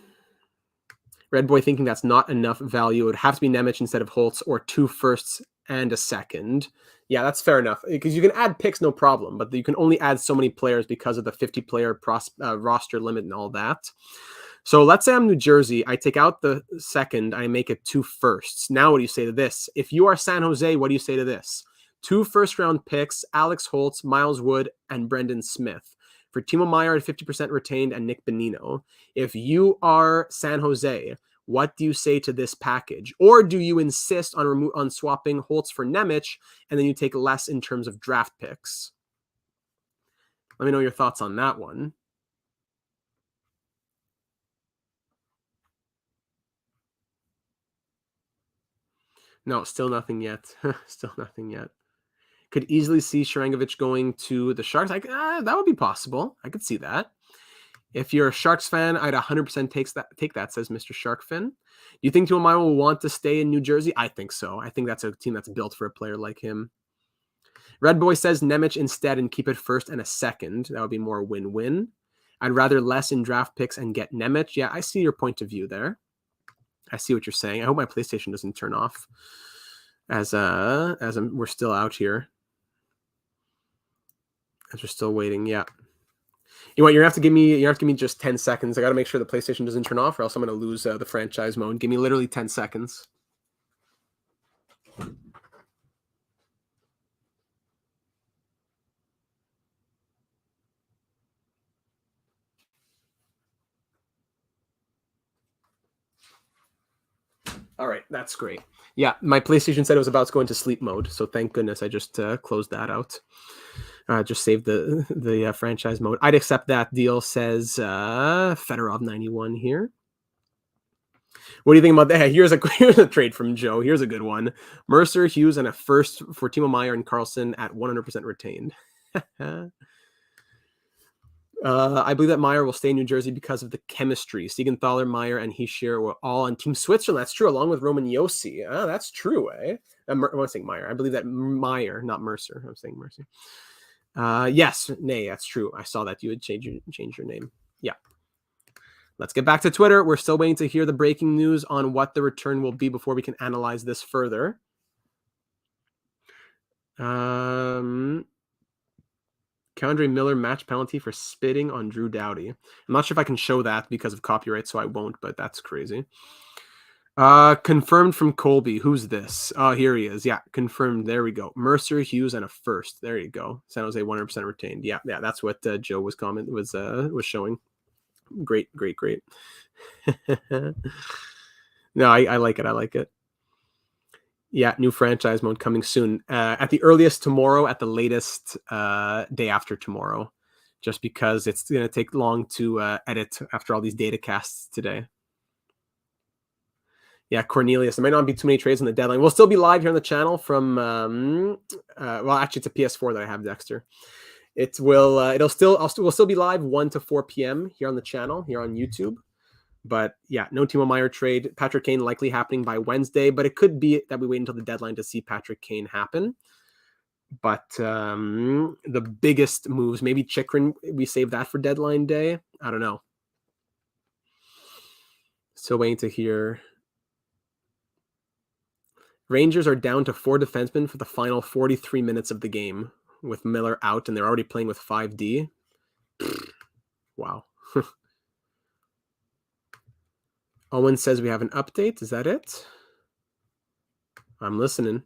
Red Boy thinking that's not enough value. It would have to be Nemec instead of Holtz or 2 firsts and a second. Yeah, that's fair enough. Because you can add picks, no problem. But you can only add so many players because of the 50-player roster limit and all that. So let's say I'm New Jersey. I take out the second. I make it 2 firsts. Now what do you say to this? If you are San Jose, what do you say to this? 2 first-round picks, Alex Holtz, Miles Wood, and Brendan Smith. For Timo Meier at 50% retained and Nick Bonino. If you are San Jose, what do you say to this package? Or do you insist on swapping Holtz for Nemec and then you take less in terms of draft picks? Let me know your thoughts on that one. No, still nothing yet. Still nothing yet. Could easily see Sharangovich going to the Sharks. That would be possible. I could see that. If you're a Sharks fan, I'd 100% take that, says Mr. Sharkfin. Do you think Timo Meier will want to stay in New Jersey? I think so. I think that's a team that's built for a player like him. Red Boy says Nemec instead and keep it first and a second. That would be more win-win. I'd rather less in draft picks and get Nemec. Yeah, I see your point of view there. I see what you're saying. I hope my PlayStation doesn't turn off as we're still out here. As we're still waiting, yeah. You know what? You have to give me just 10 seconds. I got to make sure the PlayStation doesn't turn off, or else I'm going to lose the franchise mode. Give me literally 10 seconds. All right, that's great. Yeah, my PlayStation said it was about to go into sleep mode, so thank goodness I just closed that out. Just saved the franchise mode. I'd accept that deal, says Fedorov 91 here. What do you think about that? Here's a trade from Joe. Here's a good one. Mercer, Hughes, and a first for Timo Meier and Carlson at 100% retained. I believe that Meier will stay in New Jersey because of the chemistry. Siegenthaler, Meier, and Hischier were all on Team Switzerland. That's true, along with Roman Yossi. Ah, that's true, eh? I'm saying Meier. I believe that Meier, not Mercer. I'm saying Mercer. Yes, nay, that's true. I saw that you would change your name. Yeah. Let's get back to Twitter. We're still waiting to hear the breaking news on what the return will be before we can analyze this further. Keandre Miller match penalty for spitting on Drew Doughty. I'm not sure if I can show that because of copyright, so I won't, but that's crazy. Confirmed from Colby. Who's this? Oh, here he is. Yeah, confirmed. There we go. Mercer, Hughes, and a first. There you go. San Jose 100% retained. Yeah, that's what Joe was showing. Great. No, I like it. I like it. Yeah, new franchise mode coming soon. At the earliest tomorrow, at the latest day after tomorrow, just because it's going to take long to edit after all these data casts today. Yeah, Cornelius. There might not be too many trades on the deadline. We'll still be live here on the channel from well, actually it's a PS4 that I have, Dexter. We'll still be live 1 to 4 p.m. here on the channel, here on YouTube. But yeah, no Timo Meier trade. Patrick Kane likely happening by Wednesday, but it could be that we wait until the deadline to see Patrick Kane happen. But the biggest moves, maybe Chikrin, we save that for deadline day. I don't know. Still waiting to hear. Rangers are down to 4 defensemen for the final 43 minutes of the game with Miller out, and they're already playing with 5D. Wow. Owen says we have an update. Is that it? I'm listening.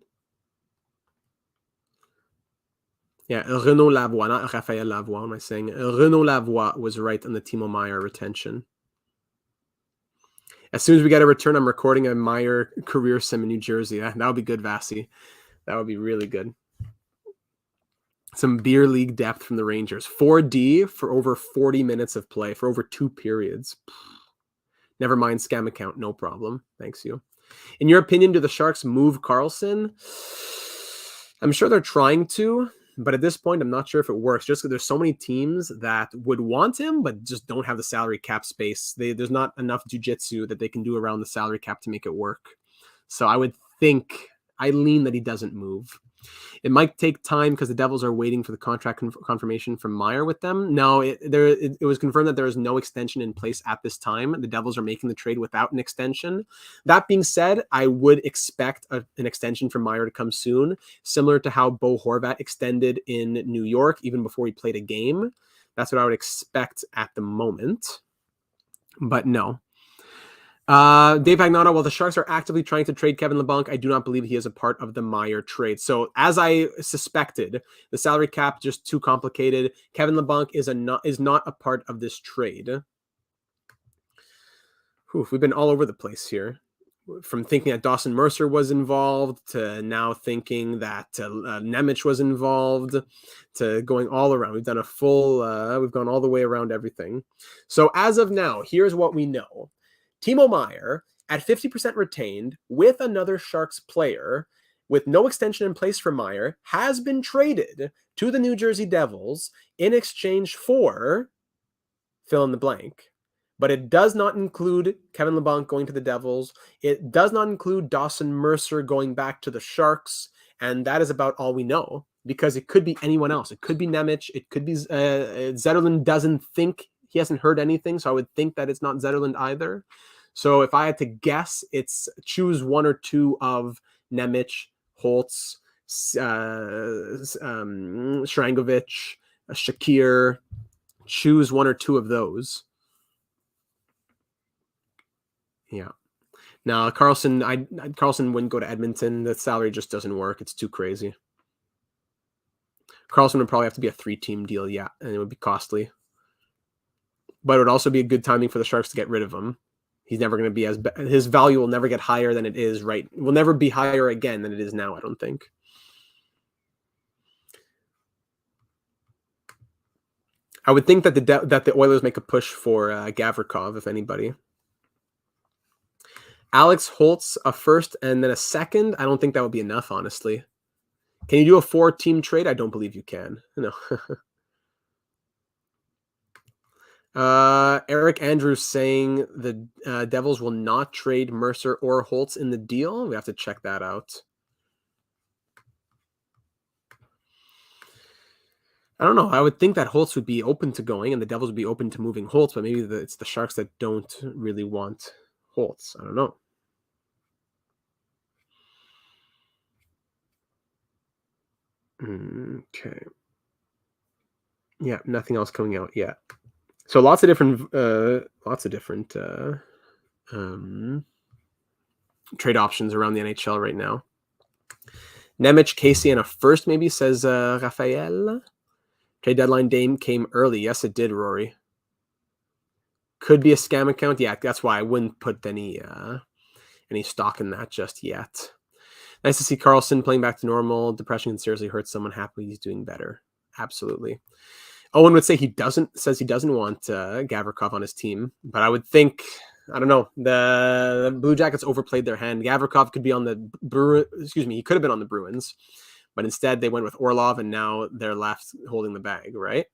Yeah, Renaud Lavoie, not Raphaël Lavoie. Am I saying? Renaud Lavoie was right on the Timo Meier retention. As soon as we get a return, I'm recording a Meier career sim in New Jersey. That would be good, Vasi. That would be really good. Some beer league depth from the Rangers. 4D for over 40 minutes of play, for over 2 periods. Never mind scam account, no problem. Thanks, you. In your opinion, do the Sharks move Karlsson? I'm sure they're trying to, but at this point, I'm not sure if it works. Just because there's so many teams that would want him, but just don't have the salary cap space. There's not enough jiu-jitsu that they can do around the salary cap to make it work. So I lean that he doesn't move. It might take time because the Devils are waiting for the contract confirmation from Meier with them. No, it was confirmed that there is no extension in place at this time. The Devils are making the trade without an extension. That being said, I would expect an extension from Meier to come soon, similar to how Bo Horvat extended in New York even before he played a game. That's what I would expect at the moment. But no. Dave Agnano, while the Sharks are actively trying to trade Kevin Labanc, I do not believe he is a part of the Meier trade. So as I suspected, the salary cap just too complicated. Kevin Labanc is not a part of this trade. We've been all over the place here. From thinking that Dawson Mercer was involved to now thinking that Nemec was involved to going all around. We've done a full, we've gone all the way around everything. So as of now, here's what we know. Timo Meier at 50% retained with another Sharks player with no extension in place for Meier has been traded to the New Jersey Devils in exchange for fill in the blank. But it does not include Kevin Labanc going to the Devils. It does not include Dawson Mercer going back to the Sharks. And that is about all we know because it could be anyone else. It could be Nemec. It could be Zetterlund doesn't think. He hasn't heard anything, so I would think that it's not Zetterlund either. So if I had to guess, it's choose one or two of Nemec, Holtz, Sharangovich, Shakir. Choose one or two of those. Yeah. Now, Karlsson wouldn't go to Edmonton. The salary just doesn't work. It's too crazy. Karlsson would probably have to be a 3-team deal, yeah, and it would be costly. But it would also be a good timing for the Sharks to get rid of him. He's never going to be his value will never get higher than it is right. It will never be higher again than it is now, I don't think. I would think that the Oilers make a push for Gavrikov, if anybody. Alex Holtz, a first and then a second. I don't think that would be enough, honestly. Can you do a 4-team trade? I don't believe you can. No. Eric Andrews saying the Devils will not trade Mercer or Holtz in the deal. We have to check that out. I don't know. I would think that Holtz would be open to going and the Devils would be open to moving Holtz, but maybe it's the Sharks that don't really want Holtz. I don't know. Okay. Yeah, nothing else coming out yet. So lots of different trade options around the NHL right now. Nemec, Casey, and a first maybe, says Raphael. Trade deadline day came early. Yes, it did, Rory. Could be a scam account. Yeah, that's why I wouldn't put any stock in that just yet. Nice to see Carlson playing back to normal. Depression can seriously hurt someone. Happily he's doing better. Absolutely. Owen would say he doesn't want Gavrikov on his team, but I would think, I don't know, the Blue Jackets overplayed their hand. Gavrikov could be on the he could have been on the Bruins, but instead they went with Orlov, and now they're left holding the bag, right?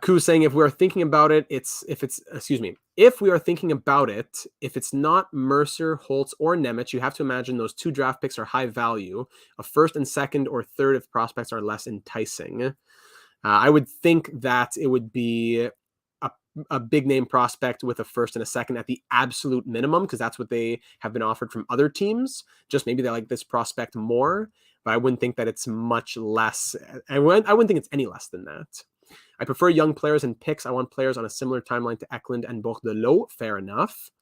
Koo saying if we are thinking about it, if we are thinking about it, if it's not Mercer, Holtz, or Nemec, you have to imagine those 2 draft picks are high value. A first and second or third if prospects are less enticing. I would think that it would be a big name prospect with a first and a second at the absolute minimum, because that's what they have been offered from other teams. Just maybe they like this prospect more, but I wouldn't think that it's much less. I wouldn't think it's any less than that. I prefer young players and picks. I want players on a similar timeline to Eklund and Bordelot. Fair enough.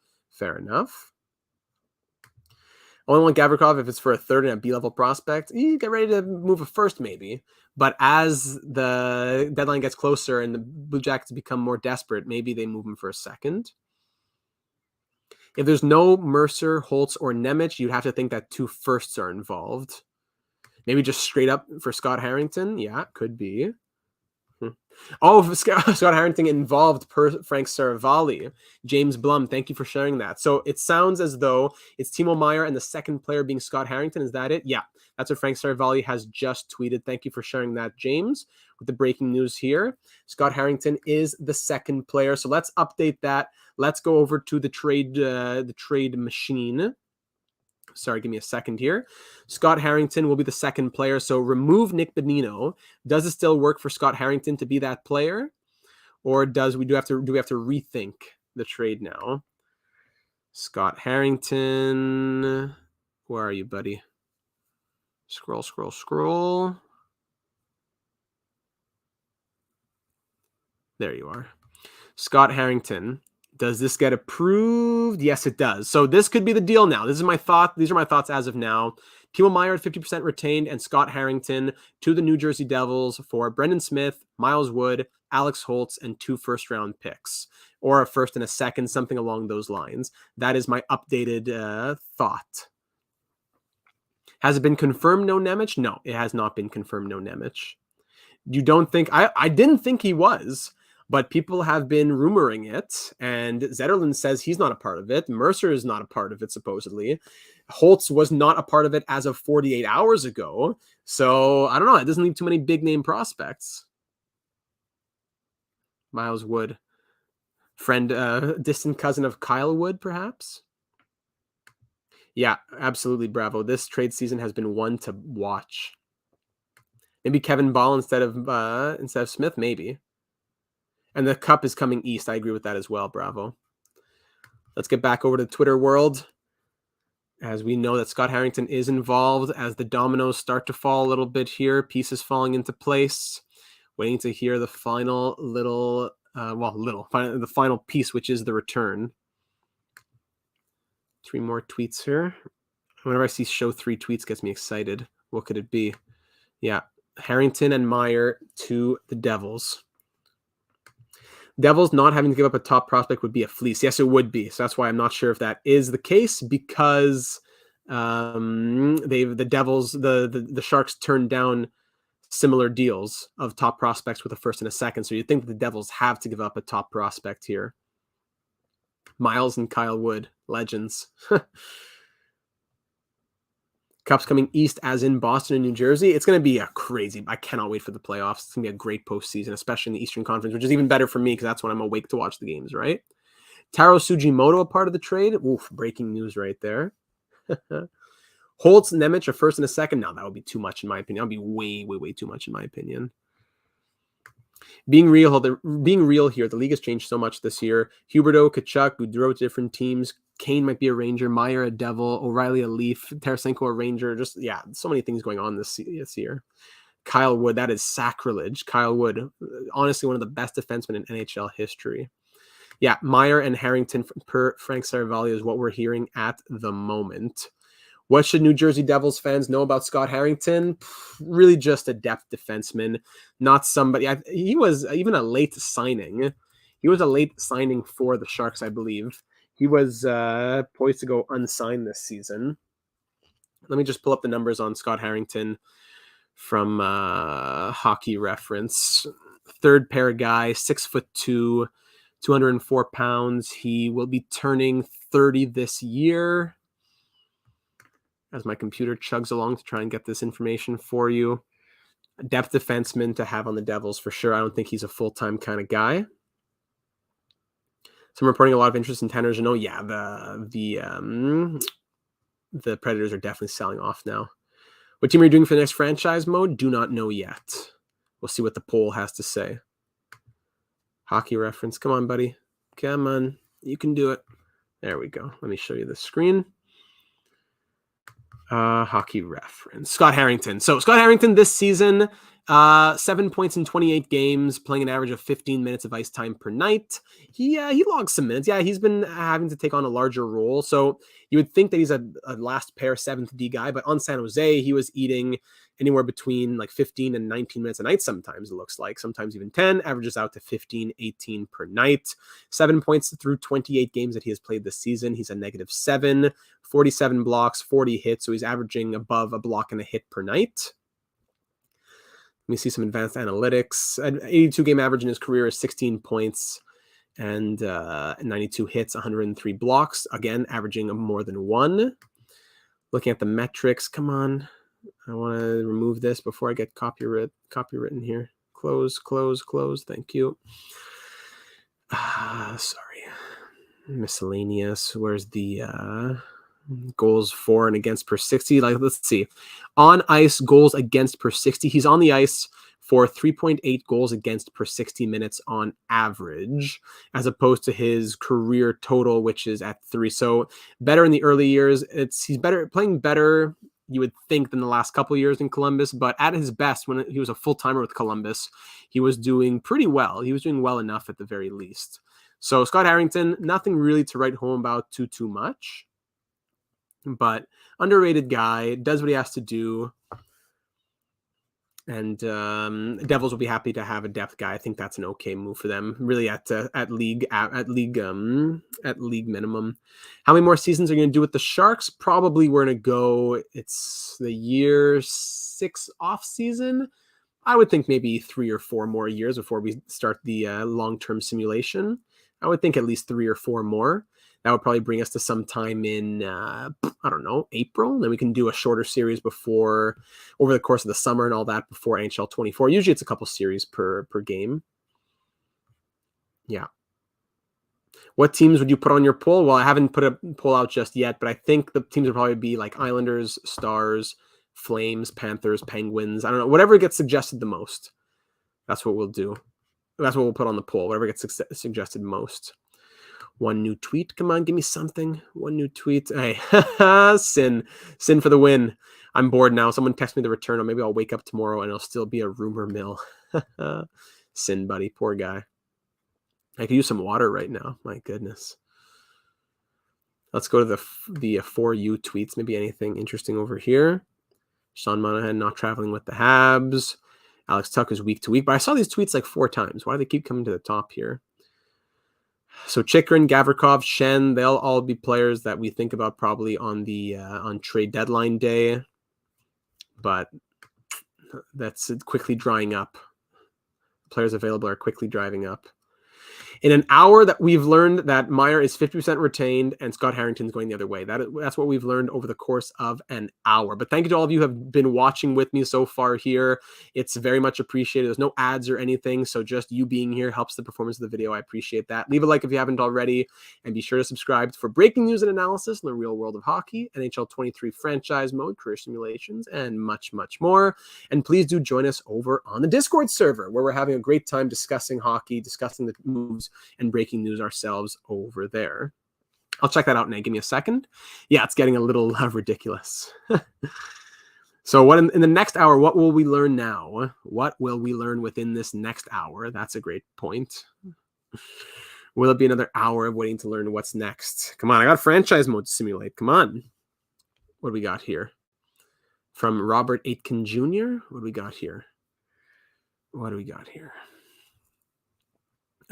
Only want Gavrikov if it's for a third and a B-level prospect. You get ready to move a first, maybe. But as the deadline gets closer and the Blue Jackets become more desperate, maybe they move him for a second. If there's no Mercer, Holtz, or Nemec, you'd have to think that 2 firsts are involved. Maybe just straight up for Scott Harrington. Yeah, could be. Oh, Scott Harrington involved Frank Saravalli. James Blum, thank you for sharing that. So it sounds as though it's Timo Meier and the second player being Scott Harrington. Is that it? Yeah, that's what Frank Saravalli has just tweeted. Thank you for sharing that, James, with the breaking news here. Scott Harrington is the second player. So let's update that. Let's go over to the trade machine. Sorry, give me a second here. Scott Harrington will be the second player. So remove Nick Bonino. Does it still work for Scott Harrington to be that player? Or do we have to rethink the trade now? Scott Harrington. Where are you, buddy? Scroll. There you are. Scott Harrington. Does this get approved? Yes, it does. So this could be the deal now. This is my thought. These are my thoughts as of now. Timo Meier at 50% retained and Scott Harrington to the New Jersey Devils for Brendan Smith, Miles Wood, Alex Holtz, and 2 first-round picks, or a first and a second, something along those lines. That is my updated thought. Has it been confirmed no Nemec? No, it has not been confirmed no Nemec. You don't think... I didn't think he was. But people have been rumoring it, and Zetterlund says he's not a part of it. Mercer is not a part of it, supposedly. Holtz was not a part of it as of 48 hours ago. So, I don't know. It doesn't leave too many big-name prospects. Miles Wood. Friend, distant cousin of Kyle Wood, perhaps? Yeah, absolutely, Bravo. This trade season has been one to watch. Maybe Kevin Ball instead of Smith, maybe. And the cup is coming east. I agree with that as well. Bravo. Let's get back over to the Twitter world. As we know that Scott Harrington is involved, as the dominoes start to fall a little bit here, pieces falling into place. Waiting to hear the final the final piece, which is the return. 3 more tweets here. Whenever I see show 3 tweets, gets me excited. What could it be? Yeah, Harrington and Meier to the Devils. Devils not having to give up a top prospect would be a fleece. Yes, it would be. So that's why I'm not sure if that is the case, because the Sharks turned down similar deals of top prospects with a first and a second. So you'd think that the Devils have to give up a top prospect here. Miles and Kyle Wood, legends. Cup's coming east, as in Boston and New Jersey. It's going to be a crazy. I cannot wait for the playoffs. It's going to be a great postseason, especially in the Eastern Conference, which is even better for me because that's when I'm awake to watch the games, right? Taro Sugimoto, a part of the trade. Oof, breaking news right there. Holtz, Nemec, a first and a second. No, that would be too much in my opinion. That would be way, way, way too much in my opinion. Being real here, the league has changed so much this year. Huberto, Kachuk, Goudreau, different teams. Kane might be a Ranger, Meier a Devil, O'Reilly a Leaf, Tarasenko a Ranger. Just, yeah, so many things going on this year. Kyle Wood, that is sacrilege. Kyle Wood, honestly, one of the best defensemen in NHL history. Yeah, Meier and Harrington per Frank Saravalli is what we're hearing at the moment. What should New Jersey Devils fans know about Scott Harrington? Really just a depth defenseman, not somebody. He was even a late signing. He was a late signing for the Sharks, I believe. He was poised to go unsigned this season. Let me just pull up the numbers on Scott Harrington from Hockey Reference. Third pair guy, 6'2", 204 pounds. He will be turning 30 this year. As my computer chugs along to try and get this information for you. A depth defenseman to have on the Devils for sure. I don't think he's a full-time kind of guy. So I'm reporting a lot of interest in Tanner Jeannot. Yeah, the Predators are definitely selling off now. What team are you doing for the next franchise mode? Do not know yet. We'll see what the poll has to say. Hockey Reference. Come on, buddy. Come on. You can do it. There we go. Let me show you the screen. Hockey Reference. Scott Harrington. So Scott Harrington this season, 7 points in 28 games, playing an average of 15 minutes of ice time per night. He logs some minutes. Yeah, he's been having to take on a larger role. So you would think that he's a last pair 7th D guy, but on San Jose, he was eating anywhere between like 15 and 19 minutes a night sometimes, it looks like. Sometimes even 10, averages out to 15, 18 per night. 7 points through 28 games that he has played this season. He's a -7, 47 blocks, 40 hits, so he's averaging above a block and a hit per night. Let me see some advanced analytics. An 82-game average in his career is 16 points and 92 hits, 103 blocks. Again, averaging more than 1. Looking at the metrics, come on. I want to remove this before I get copywritten here. Close. Thank you. Sorry. Miscellaneous. Where's the goals for and against per 60? Like, let's see. On ice, goals against per 60. He's on the ice for 3.8 goals against per 60 minutes on average, as opposed to his career total, which is at 3. So better in the early years. He's playing better, you would think, than the last couple of years in Columbus, but at his best, when he was a full-timer with Columbus, he was doing pretty well. He was doing well enough at the very least. So Scott Harrington, nothing really to write home about too much, but underrated guy, does what he has to do. And Devils will be happy to have a depth guy. I think that's an okay move for them, really at league minimum. How many more seasons are you going to do with the Sharks? Probably we're going to go. It's the year 6 off season. I would think maybe 3 or 4 more years before we start the long-term simulation. I would think at least 3 or 4 more. That would probably bring us to some time in, I don't know, April. Then we can do a shorter series over the course of the summer and all that before NHL 24. Usually it's a couple series per game. Yeah. What teams would you put on your poll? Well, I haven't put a poll out just yet, but I think the teams would probably be like Islanders, Stars, Flames, Panthers, Penguins. I don't know. Whatever gets suggested the most. That's what we'll do. That's what we'll put on the poll. Whatever gets suggested most. 1 new tweet. Come on, give me something. 1 new tweet. Hey, Sin for the win. I'm bored now. Someone text me the return, or maybe I'll wake up tomorrow and it'll still be a rumor mill. Sin, buddy. Poor guy. I could use some water right now. My goodness. Let's go to the For You tweets. Maybe anything interesting over here. Sean Monahan not traveling with the Habs. Alex Tuck is week to week. But I saw these tweets like 4 times. Why do they keep coming to the top here? So Chikrin, Gavrikov, Shen, they'll all be players that we think about probably on the on trade deadline day. But that's quickly drying up. Players available are quickly driving up. In an hour that we've learned that Meier is 50% retained and Scott Harrington's going the other way. That's what we've learned over the course of an hour. But thank you to all of you who have been watching with me so far here. It's very much appreciated. There's no ads or anything, so just you being here helps the performance of the video. I appreciate that. Leave a like if you haven't already, and be sure to subscribe for breaking news and analysis in the real world of hockey, NHL 23 franchise mode, career simulations, and much, much more. And please do join us over on the Discord server, where we're having a great time discussing hockey, discussing the moves, and breaking news ourselves over there. I'll check that out, Nate. Give me a second. Yeah, it's getting a little ridiculous. So what in the next hour, what will we learn now? What will we learn within this next hour? That's a great point. Will it be another hour of waiting to learn what's next? Come on, I got franchise mode to simulate. Come on. What do we got here? From Robert Aitken Jr. What do we got here? What do we got here?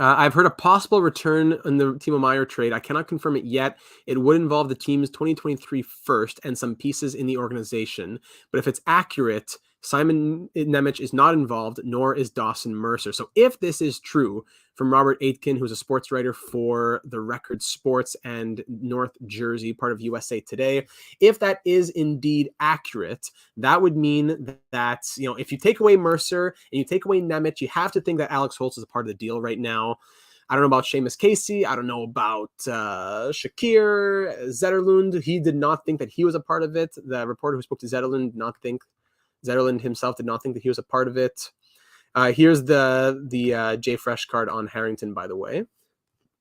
I've heard a possible return in the Timo Meier trade. I cannot confirm it yet. It would involve the team's 2023 first and some pieces in the organization. But if it's accurate, Simon Nemec is not involved, nor is Dawson Mercer. So if this is true, from Robert Aitken, who's a sports writer for The Record Sports and North Jersey, part of USA Today, if that is indeed accurate, that would mean that, if you take away Mercer and you take away Nemec, you have to think that Alex Holtz is a part of the deal right now. I don't know about Seamus Casey. I don't know about Shakir Zetterlund. He did not think that he was a part of it. The reporter who spoke to Zetterlund Zetterlund himself did not think that he was a part of it. Here's the J Fresh card on Harrington, by the way.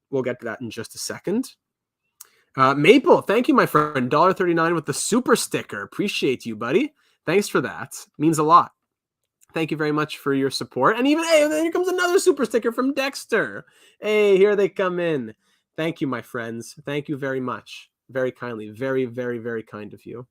We'll get to that in just a second. Maple, thank you, my friend. $1.39 with the super sticker. Appreciate you, buddy. Thanks for that. Means a lot. Thank you very much for your support. And even, hey, here comes another super sticker from Dexter. Hey, here they come in. Thank you, my friends. Thank you very much. Very kindly. Very, very, very kind of you.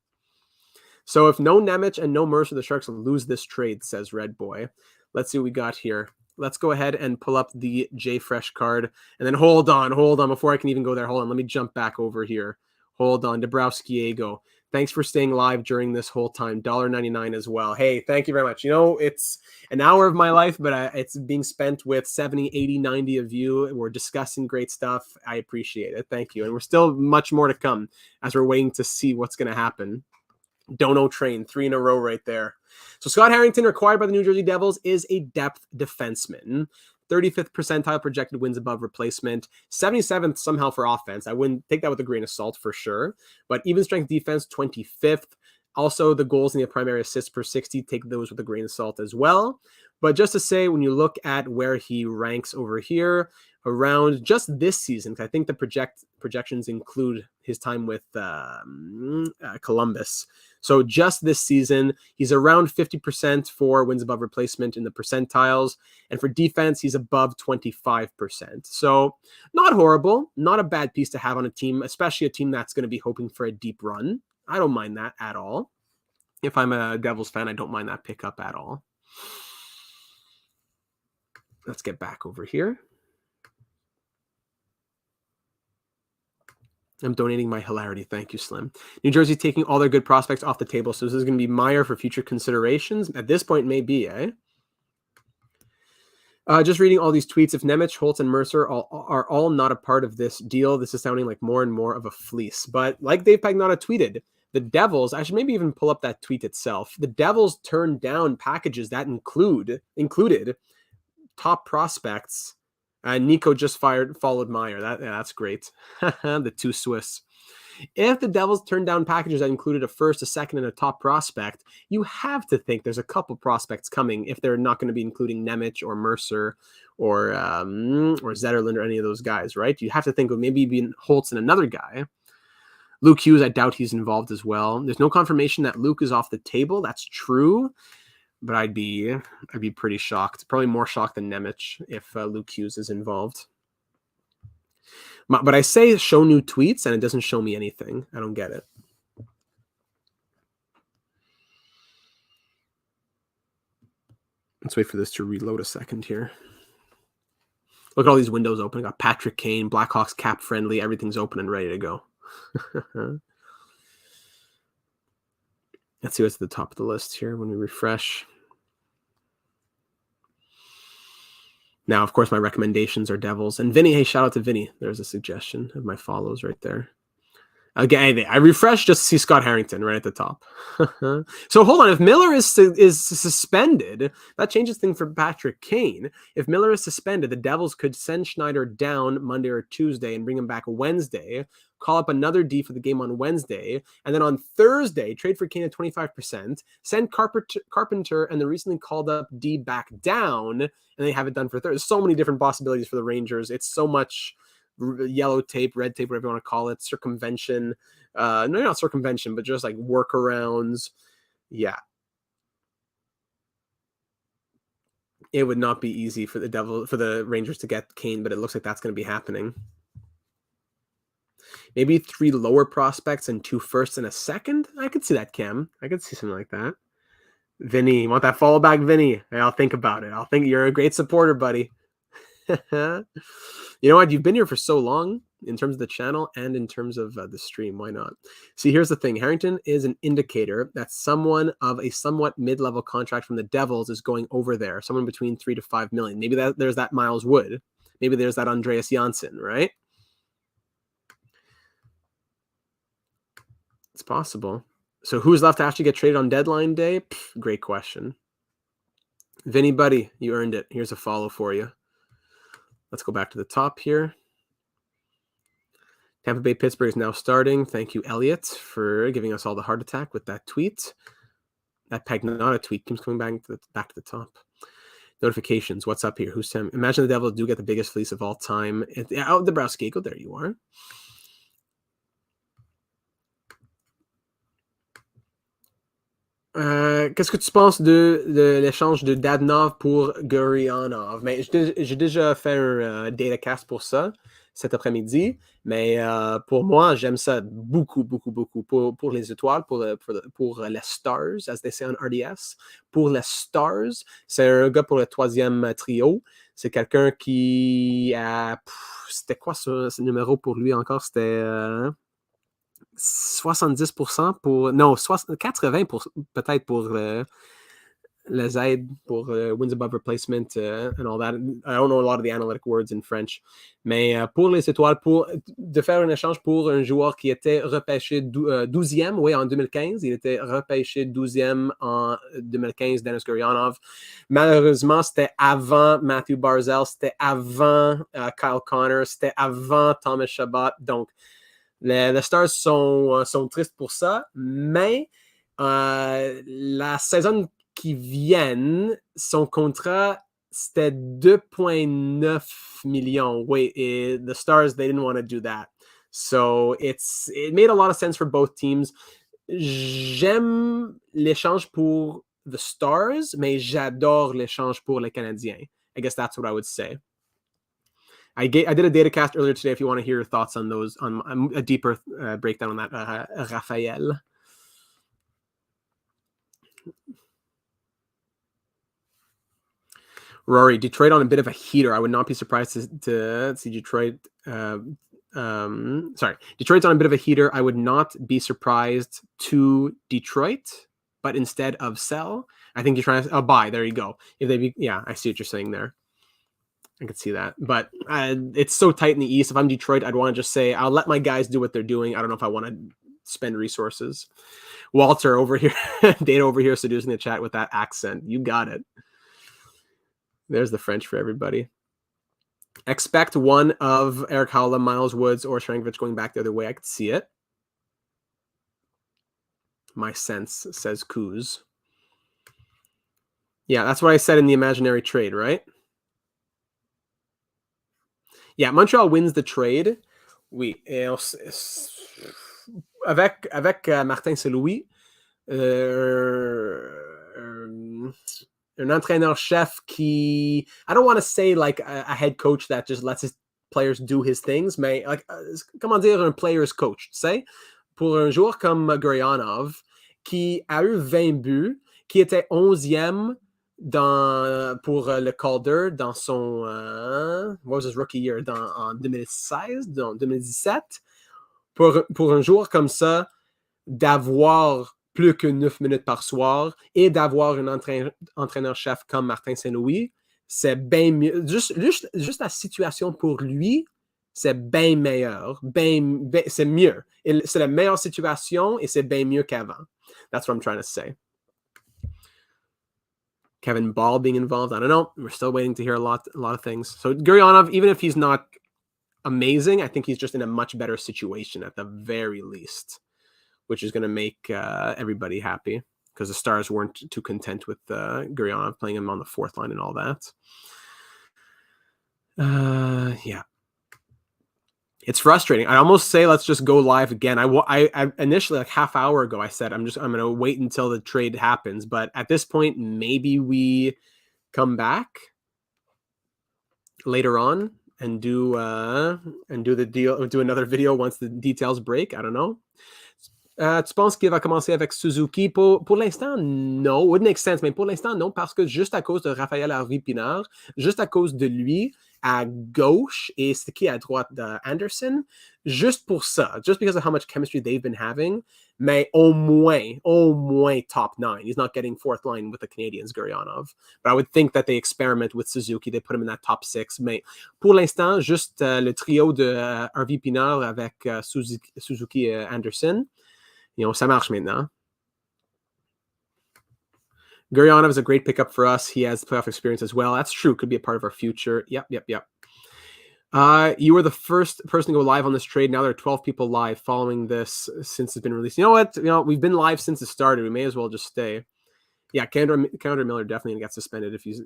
So if no Nemec and no Mercer, the Sharks will lose this trade, says Red Boy. Let's see what we got here. Let's go ahead and pull up the J Fresh card. And then hold on. Before I can even go there, hold on. Let me jump back over here. Hold on. Dabrowski-Ego. Thanks for staying live during this whole time. $1.99 as well. Hey, thank you very much. It's an hour of my life, but it's being spent with 70, 80, 90 of you. We're discussing great stuff. I appreciate it. Thank you. And we're still much more to come as we're waiting to see what's going to happen. Dono train, 3 in a row right there. So Scott Harrington, required by the New Jersey Devils, is a depth defenseman. 35th percentile projected wins above replacement. 77th somehow for offense. I wouldn't take that with a grain of salt for sure. But even strength defense, 25th. Also, the goals and the primary assists per 60, take those with a grain of salt as well. But just to say, when you look at where he ranks over here, around just this season, because I think the projections include his time with Columbus. So just this season, he's around 50% for wins above replacement in the percentiles. And for defense, he's above 25%. So not horrible, not a bad piece to have on a team, especially a team that's going to be hoping for a deep run. I don't mind that at all. If I'm a Devils fan, I don't mind that pickup at all. Let's get back over here. I'm donating my hilarity. Thank you, Slim. New Jersey taking all their good prospects off the table. So this is going to be Meier for future considerations. At this point, maybe, eh? Just reading all these tweets. If Nemec, Holtz, and Mercer are all not a part of this deal, this is sounding like more and more of a fleece. But like Dave Pagnotta tweeted, the Devils, I should maybe even pull up that tweet itself. The Devils turned down packages that included top prospects. Nico just followed Meier. That's great. The two Swiss. If the Devils turn down packages that included a first, a second, and a top prospect, you have to think there's a couple prospects coming if they're not going to be including Nemec or Mercer or Zetterlund or any of those guys, right? You have to think of maybe being Holtz and another guy. Luke Hughes, I doubt he's involved as well. There's no confirmation that Luke is off the table. That's true. But I'd be pretty shocked. Probably more shocked than Nemec if Luke Hughes is involved. But I say show new tweets, and it doesn't show me anything. I don't get it. Let's wait for this to reload a second here. Look at all these windows open. I got Patrick Kane, Blackhawks cap friendly. Everything's open and ready to go. Let's see what's at the top of the list here when we refresh. Now, of course, my recommendations are Devils. And Vinny, hey, shout out to Vinny. There's a suggestion of my follows right there. Again, I refreshed just to see Scott Harrington right at the top. So hold on. If Miller is suspended, that changes things for Patrick Kane. If Miller is suspended, the Devils could send Schneider down Monday or Tuesday and bring him back Wednesday, call up another D for the game on Wednesday, and then on Thursday, trade for Kane at 25%, send Carpenter and the recently called up D back down, and they have it done for Thursday. There's so many different possibilities for the Rangers. It's so much yellow tape, red tape, whatever you want to call it, circumvention. No, not circumvention, but just like workarounds. Yeah. It would not be easy for the Rangers to get Kane, but it looks like that's going to be happening. Maybe 3 lower prospects and 2 firsts and a second. I could see that, Cam. I could see something like that. Vinny, you want that follow back, Vinny? I'll think about it. I'll think you're a great supporter, buddy. You know what? You've been here for so long in terms of the channel and in terms of the stream. Why not? See, here's the thing. Harrington is an indicator that someone of a somewhat mid-level contract from the Devils is going over there. Someone between 3 to 5 million. Maybe there's that Miles Wood. Maybe there's that Andreas Janssen, right? It's possible. So who's left to actually get traded on deadline day? Great question. Vinny, buddy, you earned it. Here's a follow for you. Let's go back to the top here. Tampa Bay Pittsburgh is now starting. Thank you, Elliot, for giving us all the heart attack with that tweet. That Pagnata tweet keeps coming back to the top. Notifications. What's up here? Who's Tim? Imagine the Devils do get the biggest fleece of all time. Oh, Dabrowski. There you are. Qu'est-ce que tu penses de l'échange de Dadonov pour Gurianov? Mais j'ai déjà fait un datacast pour ça cet après-midi, mais pour moi, j'aime ça beaucoup, beaucoup, beaucoup. Pour les étoiles, pour les Stars, as they say on RDS. Pour les Stars, c'est un gars pour le 3e trio. C'est quelqu'un qui a... C'était quoi ce numéro pour lui encore? C'était... 70% pour... Non, 80% peut-être pour les aides, pour wins above replacement and all that. I don't know a lot of the analytic words in French. Mais pour les étoiles, de faire un échange pour un joueur qui était repêché 12e, oui, en 2015. Il était repêché 12e en 2015, Denis Gurianov. Malheureusement, c'était avant Matthew Barzal, c'était avant Kyle Connor, c'était avant Thomas Chabot. Donc, les Stars sont tristes pour ça, mais la saison qui vient, son contrat, c'était 2,9 millions. Wait, the Stars, they didn't want to do that. So it made a lot of sense for both teams. J'aime l'échange pour the Stars, mais j'adore l'échange pour les Canadiens. I guess that's what I would say. I did a datacast earlier today if you want to hear your thoughts on those, on a deeper breakdown on that, Raphael. Rory, Detroit on a bit of a heater. I would not be surprised to see Detroit. Detroit's on a bit of a heater. I would not be surprised to Detroit, but instead of sell, I think you're trying to buy. There you go. Yeah, I see what you're saying there. I could see that, but it's so tight in the East. If I'm Detroit, I'd want to just say, I'll let my guys do what they're doing. I don't know if I want to spend resources. Walter over here, Data over here seducing the chat with that accent. You got it. There's the French for everybody. Expect one of Eric Howla, Miles Woods, or Sharangovich going back the other way. I could see it. My sense, says Kuz. Yeah, that's what I said in the imaginary trade, right? Yeah, Montreal wins the trade. Oui. Et avec Martin Saint-Louis, un entraîneur-chef qui... I don't want to say like a head coach that just lets his players do his things, mais like, comment dire un player's coach, tu sais? Pour un joueur comme Gurianov, qui a eu 20 buts, qui était 11e pour le Calder dans son what was his rookie year en 2016, dans 2017, pour un joueur comme ça, d'avoir plus que 9 minutes par soir et d'avoir un entraîneur-chef comme Martin Saint-Louis, c'est bien mieux. Juste la situation pour lui, c'est bien meilleur. C'est mieux. C'est la meilleure situation et c'est bien mieux qu'avant. That's what I'm trying to say. Kevin Ball being involved, I don't know. We're still waiting to hear a lot of things. So Gurianov, even if he's not amazing, I think he's just in a much better situation at the very least, which is going to make everybody happy because the Stars weren't too content with Gurianov playing him on the fourth line and all that. Yeah. It's frustrating. I almost say let's just go live again. I initially, like half hour ago, I said I'm going to wait until the trade happens. But at this point, maybe we come back later on and do the deal, do another video once the details break. I don't know. Tu penses qu'il va commencer avec Suzuki? Pour l'instant, non. It would make sense, mais pour l'instant, non, parce que juste à cause de Raphaël Harvey-Pinard, juste à cause de lui, à gauche, et c'est qui à droite de Anderson, juste pour ça, just because of how much chemistry they've been having, mais au moins top 9. He's not getting fourth line with the Canadians, Gurianov. But I would think that they experiment with Suzuki, they put him in that top 6. Mais pour l'instant, juste le trio de Harvey-Pinard avec Suzuki et Anderson, ça marche maintenant. Gurianov is a great pickup for us. He has playoff experience as well. That's true. Could be a part of our future. Yep. You were the first person to go live on this trade. Now there are 12 people live following this since it's been released. You know what? We've been live since it started. We may as well just stay. Yeah, Kendra Miller definitely got suspended if he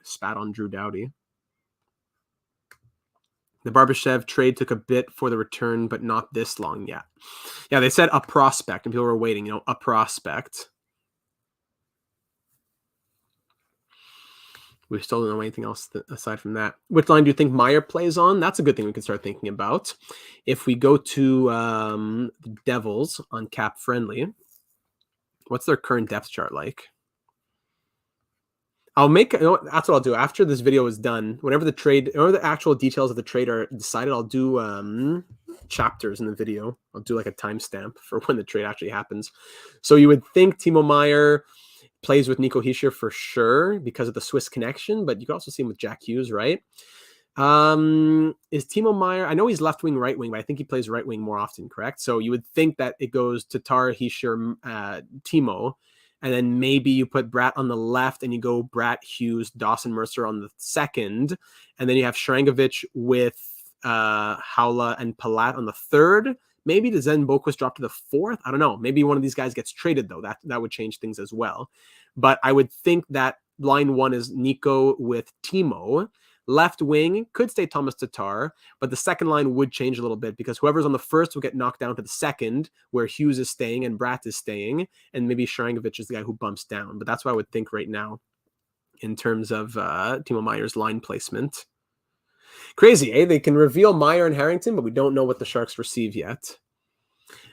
spat on Drew Doughty. The Barbashev trade took a bit for the return, but not this long yet. Yeah, they said a prospect, and people were waiting, a prospect. We still don't know anything else aside from that. Which line do you think Meier plays on? That's a good thing we can start thinking about. If we go to the Devils on Cap Friendly, what's their current depth chart like? I'll make, that's what I'll do. After this video is done, whenever the actual details of the trade are decided, I'll do chapters in the video. I'll do like a timestamp for when the trade actually happens. So you would think Timo Meier plays with Nico Hischier for sure because of the Swiss connection, but you can also see him with Jack Hughes, right? Is Timo Meier, I know he's left wing, right wing, but I think he plays right wing more often, correct? So you would think that it goes Tatar, Hischier, Timo, and then maybe you put Bratt on the left and you go Bratt, Hughes, Dawson, Mercer on the second. And then you have Sharangovich with Haula and Palat on the third. Maybe does then Boquist drop to the fourth? I don't know. Maybe one of these guys gets traded, though. That would change things as well. But I would think that line one is Nico with Timo. Left wing could stay Thomas Tatar, but the second line would change a little bit because whoever's on the first will get knocked down to the second, where Hughes is staying and Bratt is staying, and maybe Sharangovich is the guy who bumps down. But that's what I would think right now in terms of Timo Meier's line placement. Crazy, eh? They can reveal Meier and Harrington, but we don't know what the Sharks receive yet.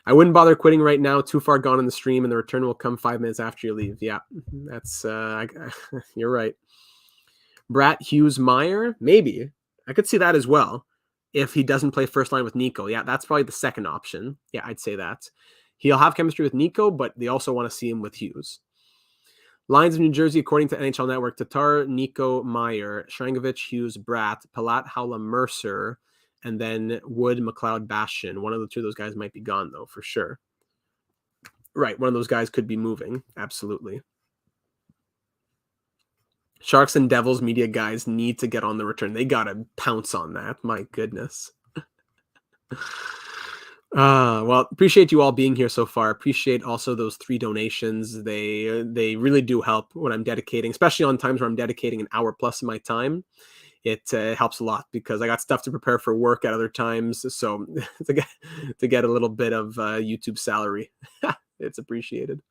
I wouldn't bother quitting right now. Too far gone in the stream, and the return will come 5 minutes after you leave. Yeah, that's you're right. Bratt, Hughes, Meier, maybe. I could see that as well if he doesn't play first line with Nico. Yeah, that's probably the second option. Yeah, I'd say that. He'll have chemistry with Nico, but they also want to see him with Hughes. Lines of New Jersey, according to NHL Network, Tatar, Nico, Meier, Sharangovich, Hughes, Bratt, Palat, Haula, Mercer, and then Wood, McLeod, Bastian. One of the two of those guys might be gone, though, for sure. Right, one of those guys could be moving. Absolutely. Sharks and Devils media guys need to get on the return. They got to pounce on that. My goodness. Well, appreciate you all being here so far. Appreciate also those 3 donations. They really do help when I'm dedicating, especially on times where I'm dedicating an hour plus of my time. It helps a lot because I got stuff to prepare for work at other times. So to get a little bit of YouTube salary, it's appreciated.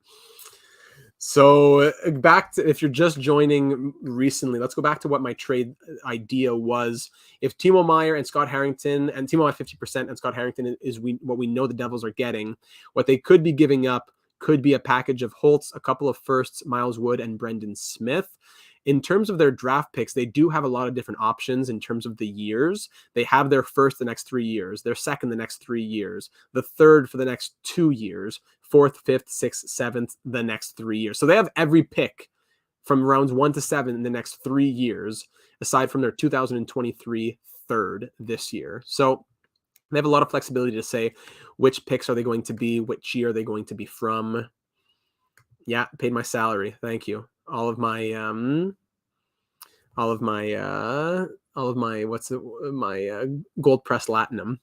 So back to, if you're just joining recently, let's go back to what my trade idea was. If Timo Meier and Scott Harrington, and Timo at 50% and Scott Harrington is what we know the Devils are getting, what they could be giving up could be a package of Holtz, a couple of firsts, Miles Wood, and Brendan Smith. In terms of their draft picks, they do have a lot of different options in terms of the years. They have their first the next 3 years, their second the next 3 years, the third for the next 2 years, fourth, fifth, sixth, seventh, the next 3 years. So they have every pick from rounds 1 to 7 in the next 3 years aside from their 2023 third this year. So they have a lot of flexibility to say which picks are they going to be, which year are they going to be from. Yeah, paid my salary. Thank you. All of my gold press latinum.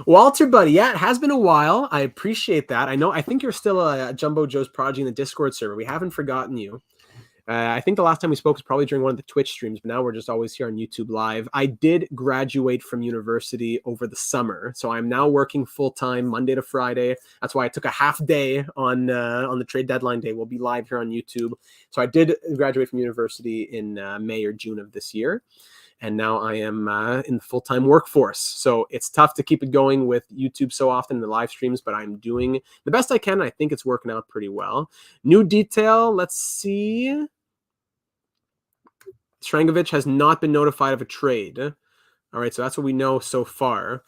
Walter, buddy, yeah, it has been a while. I appreciate that. I think you're still a Jumbo Joe's prodigy in the Discord server. We haven't forgotten you. I think the last time we spoke was probably during one of the Twitch streams, but now we're just always here on YouTube Live. I did graduate from university over the summer, so I'm now working full-time Monday to Friday. That's why I took a half day on the trade deadline day. We'll be live here on YouTube. So I did graduate from university in May or June of this year, and now I am in the full-time workforce. So it's tough to keep it going with YouTube so often in the live streams, but I'm doing the best I can, and I think it's working out pretty well. New detail, let's see. Strangovic has not been notified of a trade. All right, so that's what we know so far.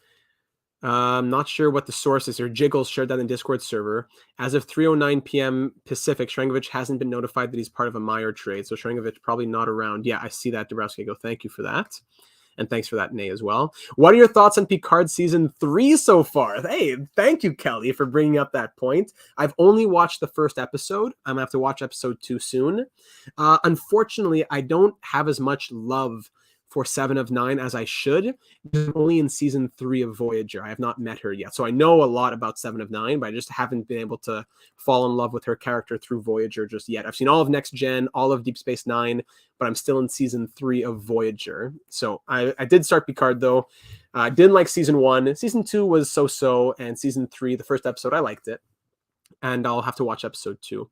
I'm not sure what the source is here. Jiggles shared that in the Discord server. As of 3:09 p.m. Pacific, Strangovic hasn't been notified that he's part of a Meier trade. So Strangovic probably not around. Yeah, I see that, Dabrowski. Go, thank you for that. And thanks for that, Nay, as well. What are your thoughts on Picard Season 3 so far? Hey, thank you, Kelly, for bringing up that point. I've only watched the first episode. I'm going to have to watch episode 2 soon. Unfortunately, I don't have as much love for 7 of 9 as I should. I'm only in Season 3 of Voyager. I have not met her yet. So I know a lot about 7 of 9, but I just haven't been able to fall in love with her character through Voyager just yet. I've seen all of Next Gen, all of Deep Space Nine, but I'm still in Season 3 of Voyager. So I did start Picard, though. I didn't like Season 1. Season 2 was so-so, and Season 3, the first episode, I liked it. And I'll have to watch episode 2.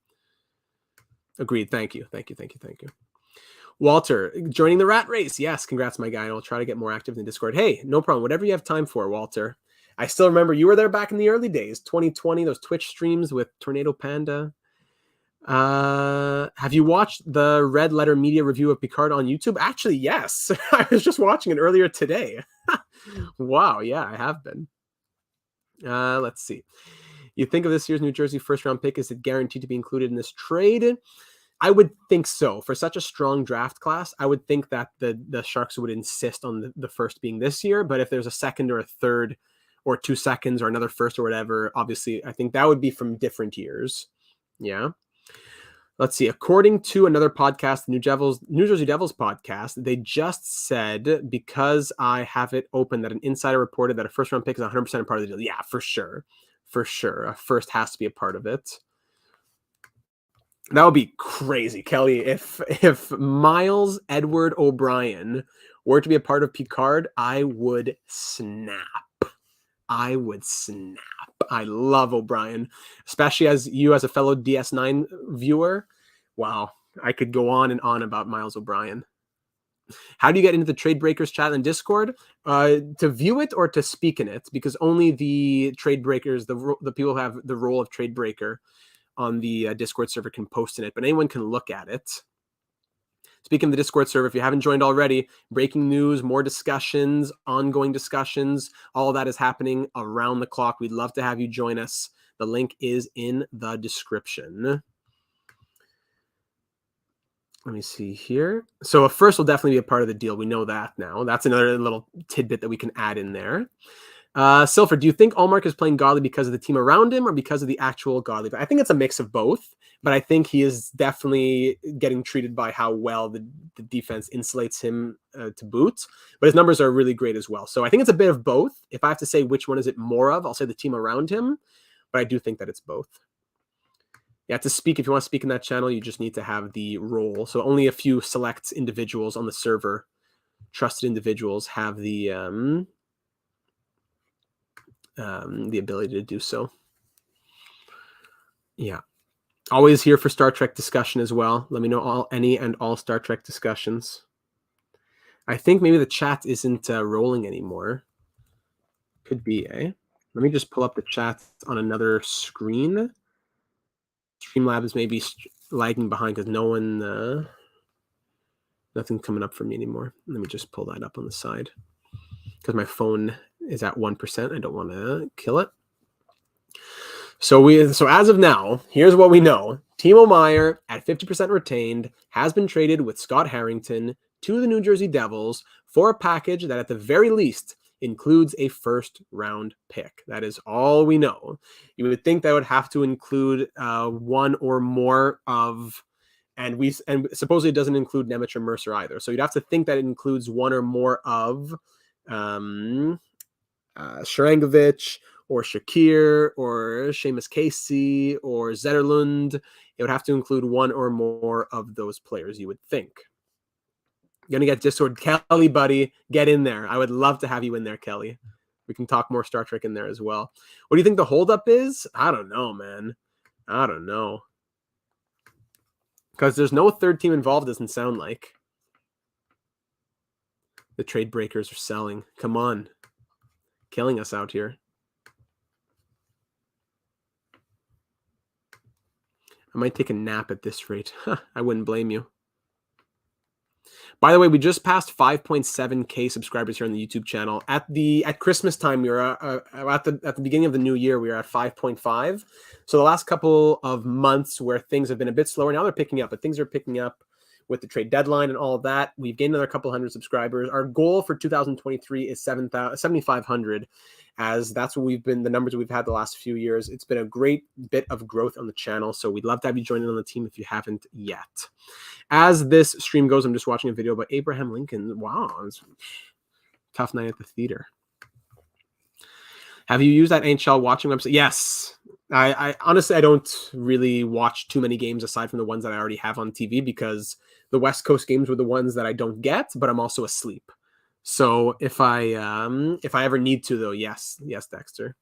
Agreed. Thank you. Walter, joining the rat race. Yes, congrats, my guy. And I'll try to get more active in the Discord. Hey, no problem. Whatever you have time for, Walter. I still remember you were there back in the early days, 2020, those Twitch streams with Tornado Panda. Have you watched the Red Letter Media review of Picard on YouTube? Actually, yes. I was just watching it earlier today. Wow, yeah, I have been. Let's see. You think of this year's New Jersey first-round pick, is it guaranteed to be included in this trade? I would think so. For such a strong draft class, I would think that the Sharks would insist on the first being this year. But if there's a second or a third or 2 seconds or another first or whatever, obviously, I think that would be from different years. Yeah. Let's see. According to another podcast, New Jersey Devils podcast, they just said, because I have it open, that an insider reported that a first-round pick is 100% a part of the deal. Yeah, for sure. For sure. A first has to be a part of it. That would be crazy, Kelly. If Miles Edward O'Brien were to be a part of Picard, I would snap. I love O'Brien, especially as a fellow DS9 viewer. Wow, I could go on and on about Miles O'Brien. How do you get into the Trade Breakers chat in Discord? To view it or to speak in it? Because only the Trade Breakers, the people who have the role of Trade Breaker on the Discord server can post in it, but anyone can look at it. Speaking of the Discord server, if you haven't joined already, breaking news, more discussions, ongoing discussions, all of that is happening around the clock. We'd love to have you join us. The link is in the description. Let me see here. So a first will definitely be a part of the deal. We know that now. That's another little tidbit that we can add in there. Silver, do you think Allmark is playing godly because of the team around him or because of the actual godly? I think it's a mix of both, but I think he is definitely getting treated by how well the defense insulates him to boot, but his numbers are really great as well. So I think it's a bit of both. If I have to say which one is it more of, I'll say the team around him, but I do think that it's both. Yeah, to speak, if you want to speak in that channel, you just need to have the role. So only a few select individuals on the server, trusted individuals, have the ability to do so. Yeah. Always here for Star Trek discussion as well. Let me know any and all Star Trek discussions. I think maybe the chat isn't rolling anymore. Could be, eh? Let me just pull up the chat on another screen. Streamlabs may be lagging behind because nothing coming up for me anymore. Let me just pull that up on the side because my phone is at 1%. I don't want to kill it. So as of now, here's what we know. Timo Meier at 50% retained has been traded with Scott Harrington to the New Jersey Devils for a package that at the very least includes a first-round pick. That is all we know. You would think that would have to include one or more of, and supposedly it doesn't include Nemec or Mercer either. So you'd have to think that it includes one or more of Sharangovich or Shakir or Seamus Casey or Zetterlund. It would have to include one or more of those players, you would think. You're going to get Discord. Kelly, buddy, get in there. I would love to have you in there, Kelly. We can talk more Star Trek in there as well. What do you think the holdup is? I don't know, man. I don't know. Because there's no third team involved, doesn't sound like. The trade breakers are selling. Come on. Killing us out here. I might take a nap at this rate. I wouldn't blame you. By the way, we just passed 5.7K subscribers here on the YouTube channel. At Christmas time, we were at the beginning of the new year, we were at 5.5. So the last couple of months where things have been a bit slower, now they're picking up, but things are picking up with the trade deadline and all of that. We've gained another couple hundred subscribers. Our goal for 2023 is 7,500, as that's what we've been, the numbers we've had the last few years. It's been a great bit of growth on the channel, so we'd love to have you join in on the team if you haven't yet. As this stream goes, I'm just watching a video about Abraham Lincoln. Wow, it's a tough night at the theater. Have you used that NHL watching website? Yes. I honestly, I don't really watch too many games aside from the ones that I already have on TV, because the West Coast games were the ones that I don't get, but I'm also asleep. So if I ever need to, though, yes, Dexter.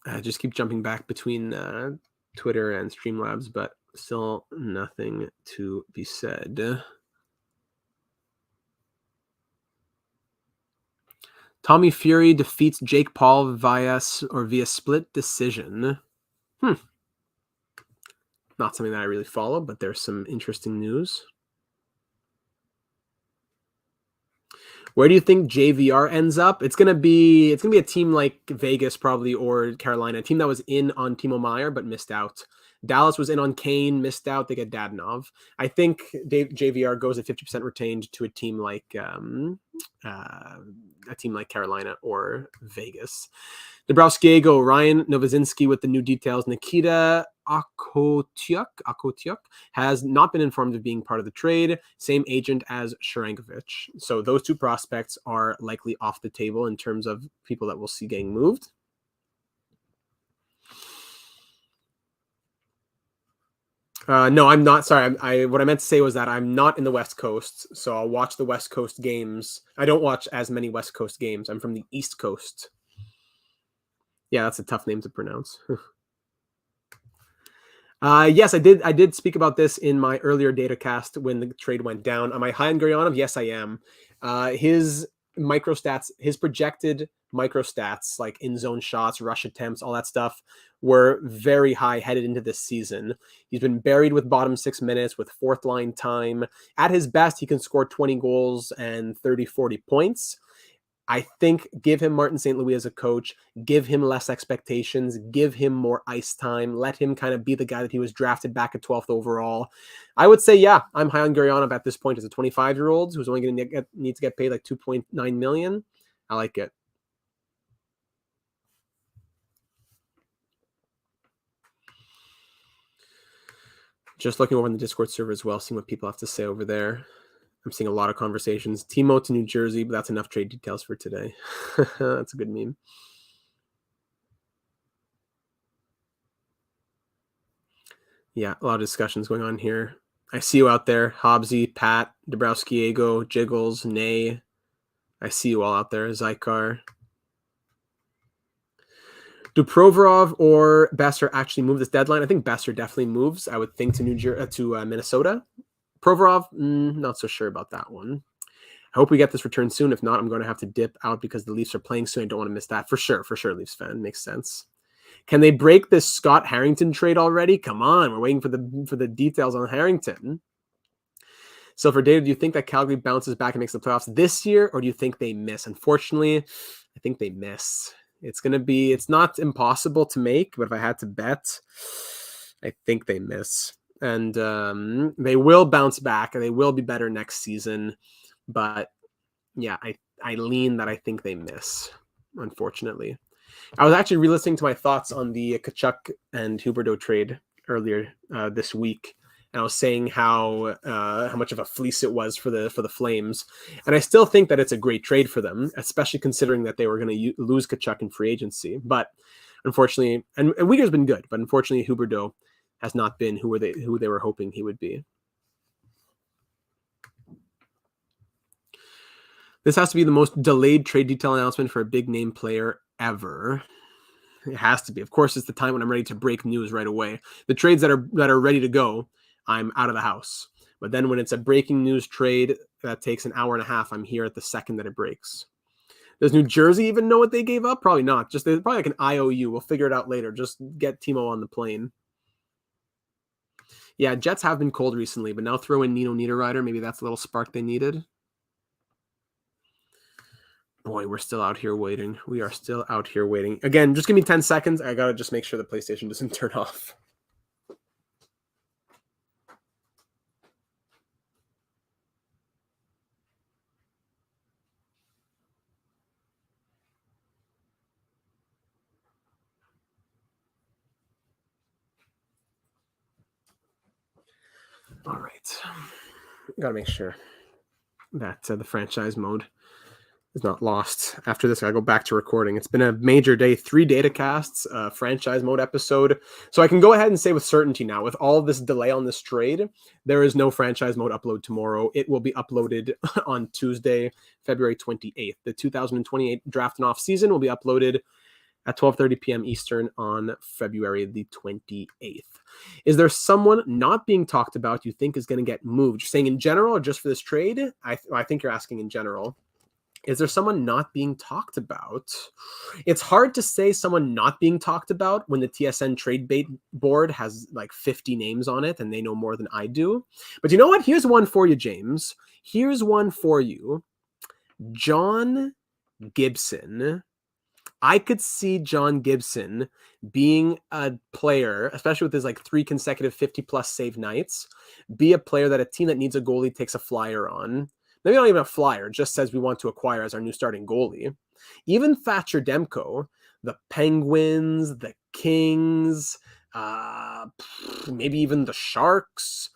I just keep jumping back between Twitter and Streamlabs, but still nothing to be said. Tommy Fury defeats Jake Paul via split decision. Not something that I really follow, but there's some interesting news. Where do you think JVR ends up? It's gonna be a team like Vegas probably, or Carolina, a team that was in on Timo Meier but missed out. Dallas was in on Kane, missed out. They get Dadonov. I think JVR goes at 50% retained to a team like Carolina or Vegas. Dabrowski, Ryan Novozinski with the new details. Nikita Akotiuk has not been informed of being part of the trade. Same agent as Sharangovich. So those two prospects are likely off the table in terms of people that we'll see getting moved. No, I'm not. Sorry. What I meant to say was that I'm not in the West Coast, so I'll watch the West Coast games. I don't watch as many West Coast games. I'm from the East Coast. Yeah, that's a tough name to pronounce. Yes, I did speak about this in my earlier data cast when the trade went down. Am I high on Gurionov? Yes, I am. His microstats, his projected microstats, like in zone shots, rush attempts, all that stuff, were very high headed into this season. He's been buried with bottom 6 minutes with fourth line time. At his best, he can score 20 goals and 30, 40 points. I think give him Martin St. Louis as a coach, give him less expectations, give him more ice time, let him kind of be the guy that he was drafted back at 12th overall. I would say, yeah, I'm high on Gurionov at this point as a 25-year-old who's only going to need to get paid like $2.9 million. I like it. Just looking over in the Discord server as well, seeing what people have to say over there. I'm seeing a lot of conversations. Timo to New Jersey, but that's enough trade details for today. That's a good meme. Yeah, a lot of discussions going on here. I see you out there. Hobbsy, Pat, Dabrowski, Jiggles, Nay. I see you all out there. Zykar. Do Provorov or Besser actually move this deadline? I think Besser definitely moves. I would think to Minnesota. Provorov, not so sure about that one. I hope we get this return soon. If not, I'm going to have to dip out because the Leafs are playing soon. I don't want to miss that. For sure, Leafs fan. Makes sense. Can they break this Scott Harrington trade already? Come on, we're waiting for the details on Harrington. So for David, do you think that Calgary bounces back and makes the playoffs this year, or do you think they miss? Unfortunately, I think they miss. It's not impossible to make, but if I had to bet, I think they miss. And they will bounce back, and they will be better next season. But yeah, I lean that I think they miss, unfortunately. I was actually re-listening to my thoughts on the Tkachuk and Huberdeau trade earlier this week, and I was saying how much of a fleece it was for the Flames, and I still think that it's a great trade for them, especially considering that they were going to lose Tkachuk in free agency. But unfortunately, and Uyghur's been good, but unfortunately, Huberdeau has not been who they were hoping he would be. This has to be the most delayed trade detail announcement for a big name player ever. It has to be. Of course, it's the time when I'm ready to break news right away. The trades that are ready to go, I'm out of the house. But then when it's a breaking news trade that takes an hour and a half, I'm here at the second that it breaks. Does New Jersey even know what they gave up? Probably not. Just probably like an IOU. We'll figure it out later. Just get Timo on the plane. Yeah, Jets have been cold recently, but now throw in Nino Niederreiter. Maybe that's a little spark they needed. Boy, we're still out here waiting. We are still out here waiting. Again, just give me 10 seconds. I got to just make sure the PlayStation doesn't turn off. All right. Got to make sure that the franchise mode is not lost. After this, I go back to recording. It's been a major day, 3 data casts, franchise mode episode. So I can go ahead and say with certainty now, with all of this delay on this trade, there is no franchise mode upload tomorrow. It will be uploaded on Tuesday, February 28th. The 2028 draft and off season will be uploaded at 12:30 p.m. Eastern on February the 28th. Is there someone not being talked about you think is going to get moved? You're saying in general or just for this trade? I think you're asking in general. Is there someone not being talked about? It's hard to say someone not being talked about when the TSN trade bait board has like 50 names on it and they know more than I do. But you know what? Here's one for you, James. Here's one for you. John Gibson. I could see John Gibson being a player, especially with his like 3 consecutive 50-plus save nights, be a player that a team that needs a goalie takes a flyer on. Maybe not even a flyer, just says we want to acquire as our new starting goalie. Even Thatcher Demko, the Penguins, the Kings, maybe even the Sharks.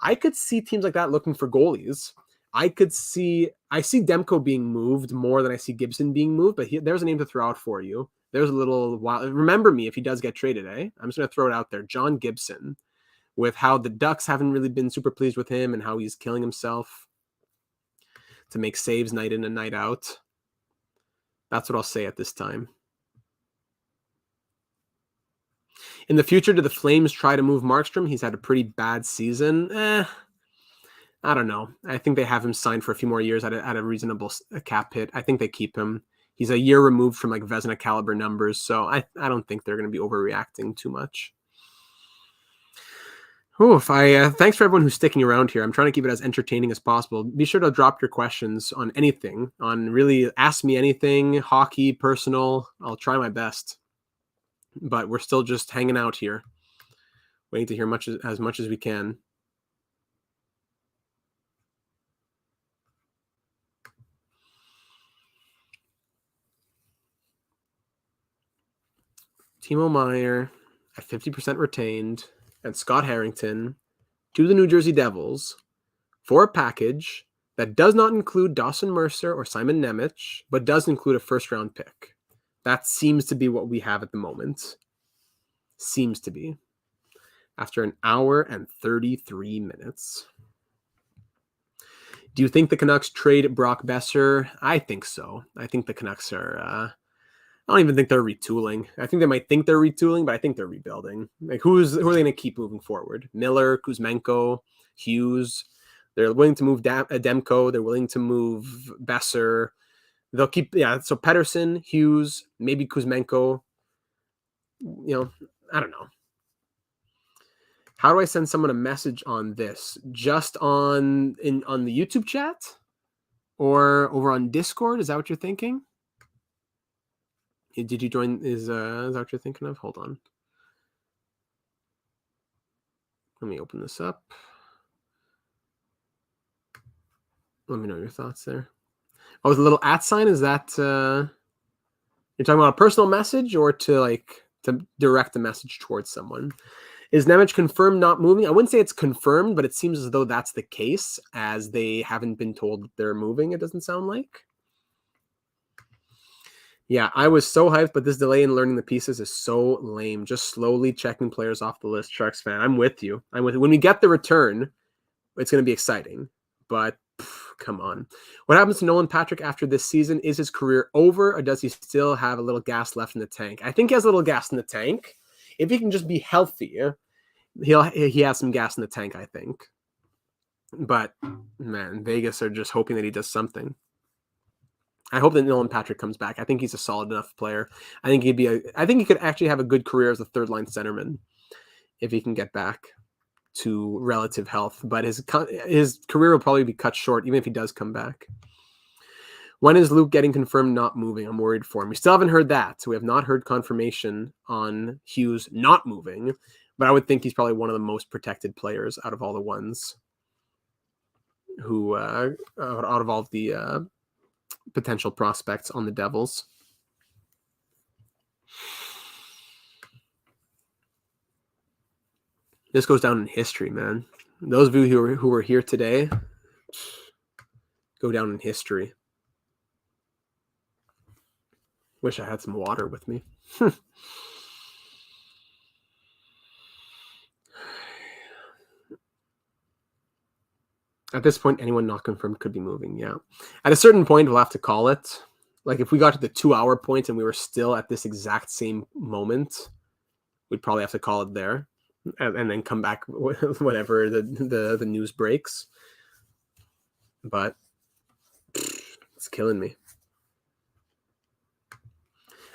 I could see teams like that looking for goalies. I see Demko being moved more than I see Gibson being moved, but there's a name to throw out for you. There's a little while. Remember me if he does get traded, eh? I'm just going to throw it out there. John Gibson, with how the Ducks haven't really been super pleased with him and how he's killing himself to make saves night in and night out. That's what I'll say at this time. In the future, do the Flames try to move Markstrom? He's had a pretty bad season. I don't know. I think they have him signed for a few more years at a reasonable cap hit. I think they keep him. He's a year removed from like Vezina caliber numbers, so I don't think they're going to be overreacting too much. Thanks for everyone who's sticking around here. I'm trying to keep it as entertaining as possible. Be sure to drop your questions on anything, on really ask me anything, hockey, personal. I'll try my best. But we're still just hanging out here, waiting to hear as much as we can. Timo Meier at 50% retained and Scott Harrington to the New Jersey Devils for a package that does not include Dawson Mercer or Simon Nemec, but does include a first-round pick. That seems to be what we have at the moment. Seems to be. After an hour and 33 minutes. Do you think the Canucks trade Brock Besser? I think so. I think the Canucks are... I don't even think they're retooling. I think they might think they're retooling, but I think they're rebuilding. Like, who are they going to keep moving forward? Miller, Kuzmenko, Hughes. They're willing to move Demko. They're willing to move Besser. They'll keep, so Pettersson, Hughes, maybe Kuzmenko. I don't know. How do I send someone a message on this? Just on the YouTube chat? Or over on Discord? Is that what you're thinking? Did you join? Is that what you're thinking of? Hold on. Let me open this up. Let me know your thoughts there. Oh, with a little @ sign, is that you're talking about a personal message or to direct a message towards someone? Is Nemec confirmed not moving? I wouldn't say it's confirmed, but it seems as though that's the case, as they haven't been told that they're moving, it doesn't sound like. Yeah, I was so hyped, but this delay in learning the pieces is so lame. Just slowly checking players off the list, Sharks fan. I'm with you. When we get the return, it's going to be exciting. But come on. What happens to Nolan Patrick after this season? Is his career over, or does he still have a little gas left in the tank? I think he has a little gas in the tank. If he can just be healthy, he has some gas in the tank, I think. But, man, Vegas are just hoping that he does something. I hope that Nolan Patrick comes back. I think he's a solid enough player. I think he could actually have a good career as a third-line centerman if he can get back to relative health. But his career will probably be cut short, even if he does come back. When is Luke getting confirmed not moving? I'm worried for him. We still haven't heard that. So we have not heard confirmation on Hughes not moving. But I would think he's probably one of the most protected players out of all the ones who, out of all the potential prospects on the Devils. This goes down in history, man. Those of you who were here today go down in history. Wish I had some water with me. At this point, anyone not confirmed could be moving, yeah. At a certain point, we'll have to call it. Like, if we got to the 2-hour point and we were still at this exact same moment, we'd probably have to call it there. And then come back whenever the news breaks. But it's killing me.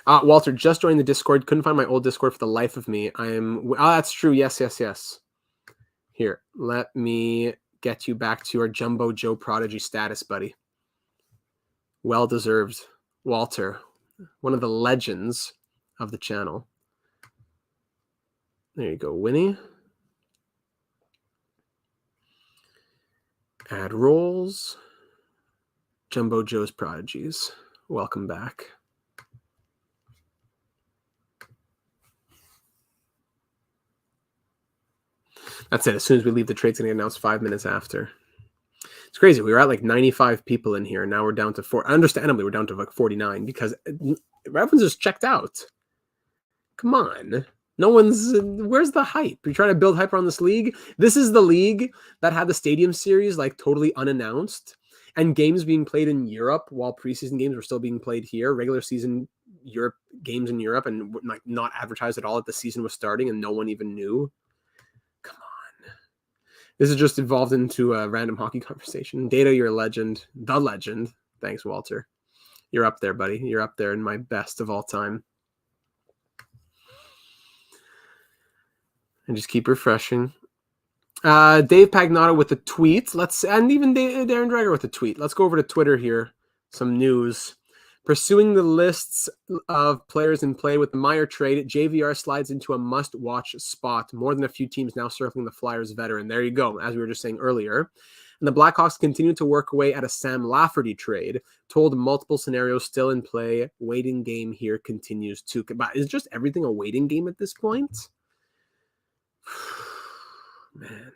Walter, just joined the Discord. Couldn't find my old Discord for the life of me. That's true. Yes. Here, let me get you back to your Jumbo Joe Prodigy status, buddy. Well deserved, Walter. One of the legends of the channel. There you go, Winnie. Add roles. Jumbo Joe's Prodigies. Welcome back. That's it. As soon as we leave, the trade's going to get announced 5 minutes after. It's crazy. We were at like 95 people in here. Now we're down to 4. Understandably, we're down to like 49 because everyone's just checked out. Come on. No one's... Where's the hype? You're trying to build hype around this league? This is the league that had the Stadium Series like totally unannounced and games being played in Europe while preseason games were still being played here. Regular season Europe games in Europe and like not advertised at all that the season was starting and no one even knew. Come on. This has just evolved into a random hockey conversation. Data, you're a legend. The legend. Thanks, Walter. You're up there, buddy. You're up there in my best of all time. And just keep refreshing. Dave Pagnotta with a tweet. And even Darren Dreger with a tweet. Let's go over to Twitter here. Some news. Pursuing the lists of players in play with the Meier trade, JVR slides into a must-watch spot. More than a few teams now circling the Flyers veteran. There you go, as we were just saying earlier. And the Blackhawks continue to work away at a Sam Lafferty trade. Told multiple scenarios still in play. Waiting game here continues too. But is just everything a waiting game at this point? Man.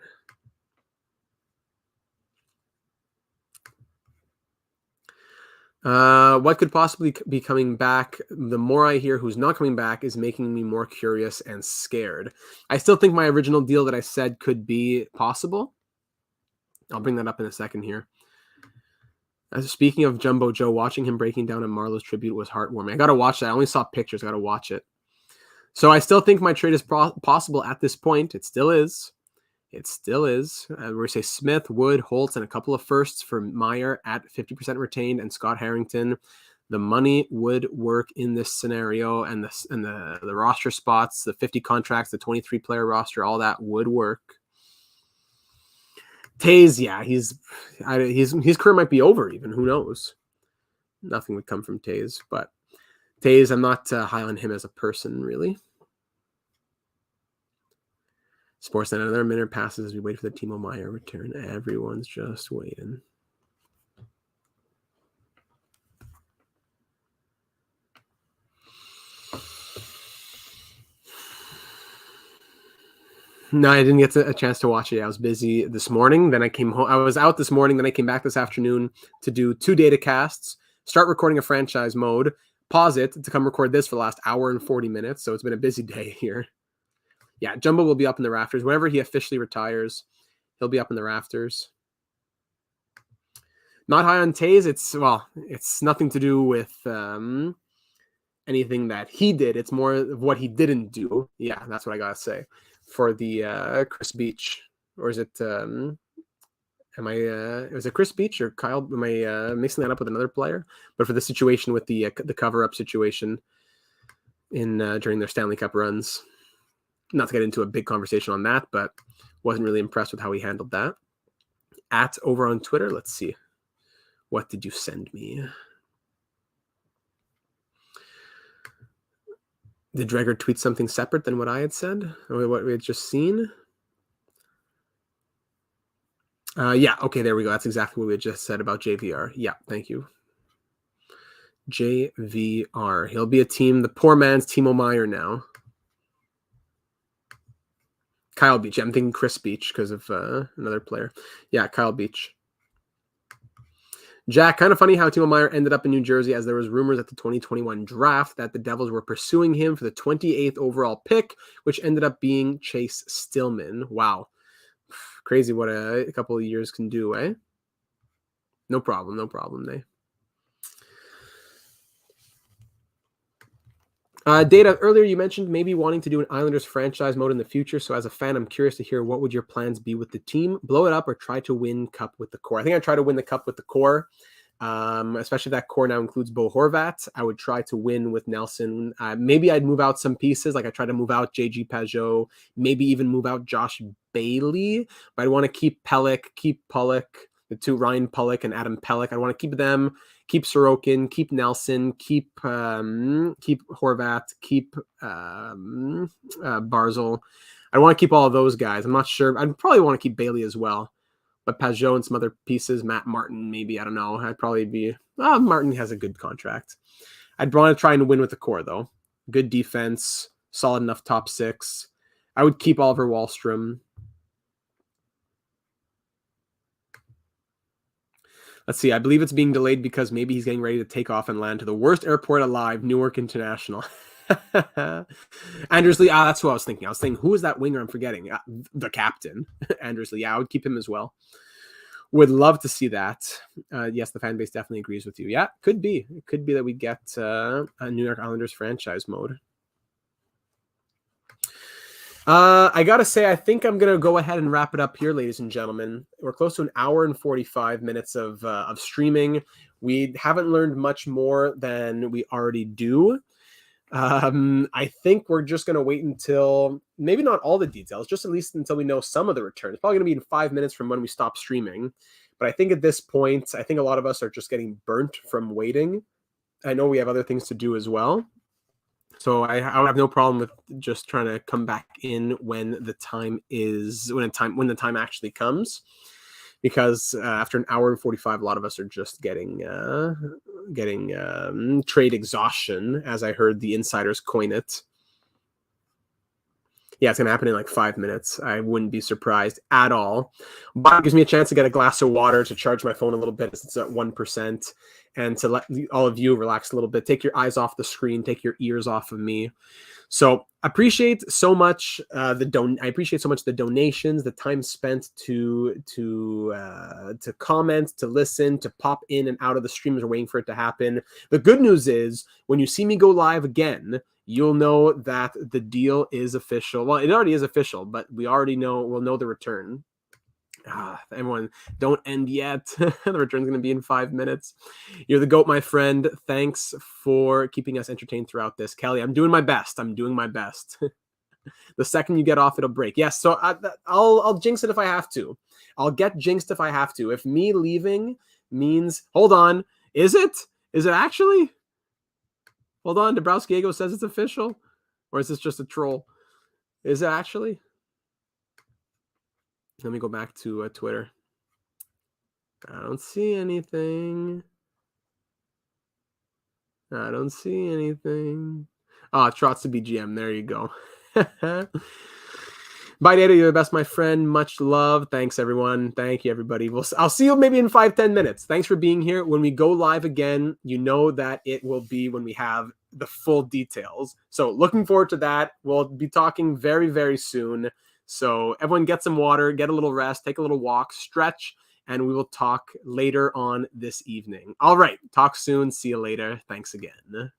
What could possibly be coming back? The more I hear who's not coming back is making me more curious and scared. I still think my original deal that I said could be possible. I'll bring that up in a second here. Speaking of Jumbo Joe, watching him breaking down a Marlowe's tribute was heartwarming. I got to watch that. I only saw pictures. I got to watch it. So I still think my trade is possible at this point. It still is. It still is. We say Smith, Wood, Holtz, and a couple of firsts for Meier at 50% retained and Scott Harrington. The money would work in this scenario, and the roster spots, the 50 contracts, the 23-player roster, all that would work. Taze, yeah, his career might be over even. Who knows? Nothing would come from Taze, but Taze, I'm not high on him as a person, really. Sportsnet, another minute passes as we wait for the Timo Meier return. Everyone's just waiting. No, I didn't get a chance to watch it. I was busy this morning. Then I came home. I was out this morning. Then I came back this afternoon to do 2 data casts, start recording a franchise mode, pause it to come record this for the last hour and 40 minutes. So it's been a busy day here. Yeah, Jumbo will be up in the rafters. Whenever he officially retires, he'll be up in the rafters. Not high on Taze. It's nothing to do with anything that he did. It's more of what he didn't do. Yeah, that's what I gotta say. For the Chris Beach, or is it? Was it Chris Beach or Kyle? Am I mixing that up with another player? But for the situation with the cover-up situation in during their Stanley Cup runs, not to get into a big conversation on that, but wasn't really impressed with how he handled that. Over on Twitter, let's see. What did you send me? Did Dreger tweet something separate than what I had said? Or what we had just seen? Yeah, okay, there we go. That's exactly what we had just said about JVR. Yeah, thank you. JVR. He'll be a team, the poor man's Timo Meier now. Kyle Beach. I'm thinking Chris Beach because of another player. Yeah, Kyle Beach. Jack, kind of funny how Timo Meier ended up in New Jersey, as there was rumors at the 2021 draft that the Devils were pursuing him for the 28th overall pick, which ended up being Chase Stillman. Wow. Crazy what a couple of years can do, eh? No problem, eh? Data, earlier you mentioned maybe wanting to do an Islanders franchise mode in the future. So as a fan, I'm curious to hear, what would your plans be with the team? Blow it up or try to win cup with the core? I think I'd try to win the cup with the core, especially if that core now includes Bo Horvat. I would try to win with Nelson. Maybe I'd move out some pieces. Like I try to move out JG Pajot, maybe even move out Josh Bailey. But I'd want to keep Pulock, the two, Ryan Pulock and Adam Pelech. I want to keep them. Keep Sorokin, keep Nelson, keep Horvat, keep Barzal. I want to keep all of those guys. I'm not sure. I'd probably want to keep Bailey as well. But Pajot and some other pieces, Matt Martin, maybe. I don't know. I'd probably be... Martin has a good contract. I'd want to try and win with the core, though. Good defense, solid enough top 6. I would keep Oliver Wahlstrom. Let's see. I believe it's being delayed because maybe he's getting ready to take off and land to the worst airport alive, Newark International. Anders Lee. That's who I was thinking. I was thinking, who is that winger I'm forgetting? The captain, Anders Lee. Yeah, I would keep him as well. Would love to see that. Yes, the fan base definitely agrees with you. Yeah, could be. It could be that we get a New York Islanders franchise mode. I gotta say, I think I'm gonna go ahead and wrap it up here, ladies and gentlemen. We're close to an hour and 45 minutes of streaming. We haven't learned much more than we already do. I think we're just gonna wait until, maybe not all the details, just at least until we know some of the returns. It's probably gonna be in 5 minutes from when we stop streaming. But I think at this point, I think a lot of us are just getting burnt from waiting. I know we have other things to do as well. So I would have no problem with just trying to come back in when the time actually comes, because after an hour and 45, a lot of us are just getting trade exhaustion, as I heard the insiders coin it. Yeah, it's going to happen in like 5 minutes. I wouldn't be surprised at all. But it gives me a chance to get a glass of water, to charge my phone a little bit as it's at 1%, and to let all of you relax a little bit. Take your eyes off the screen. Take your ears off of me. So appreciate so much I appreciate so much the donations, the time spent to comment, to listen, to pop in and out of the streams. We're waiting for it to happen. The good news is, when you see me go live again, you'll know that the deal is official. Well, it already is official, but we'll know the return. Everyone, don't end yet. The return's going to be in 5 minutes. You're the GOAT, my friend. Thanks for keeping us entertained throughout this. Kelly, I'm doing my best. The second you get off, it'll break. Yes, so I'll jinx it if I have to. I'll get jinxed if I have to. If me leaving means... Hold on. Is it? Is it actually? Hold on. Dabrowski says it's official. Or is this just a troll? Is it actually? Let me go back to Twitter. I don't see anything. I don't see anything. Ah, Trots to BGM. There you go. Bye, Data. You're the best, my friend. Much love. Thanks, everyone. Thank you, everybody. I'll see you maybe in 5-10 minutes. Thanks for being here. When we go live again, you know that it will be when we have the full details. So looking forward to that. We'll be talking very, very soon. So everyone get some water, get a little rest, take a little walk, stretch, and we will talk later on this evening. All right. Talk soon. See you later. Thanks again.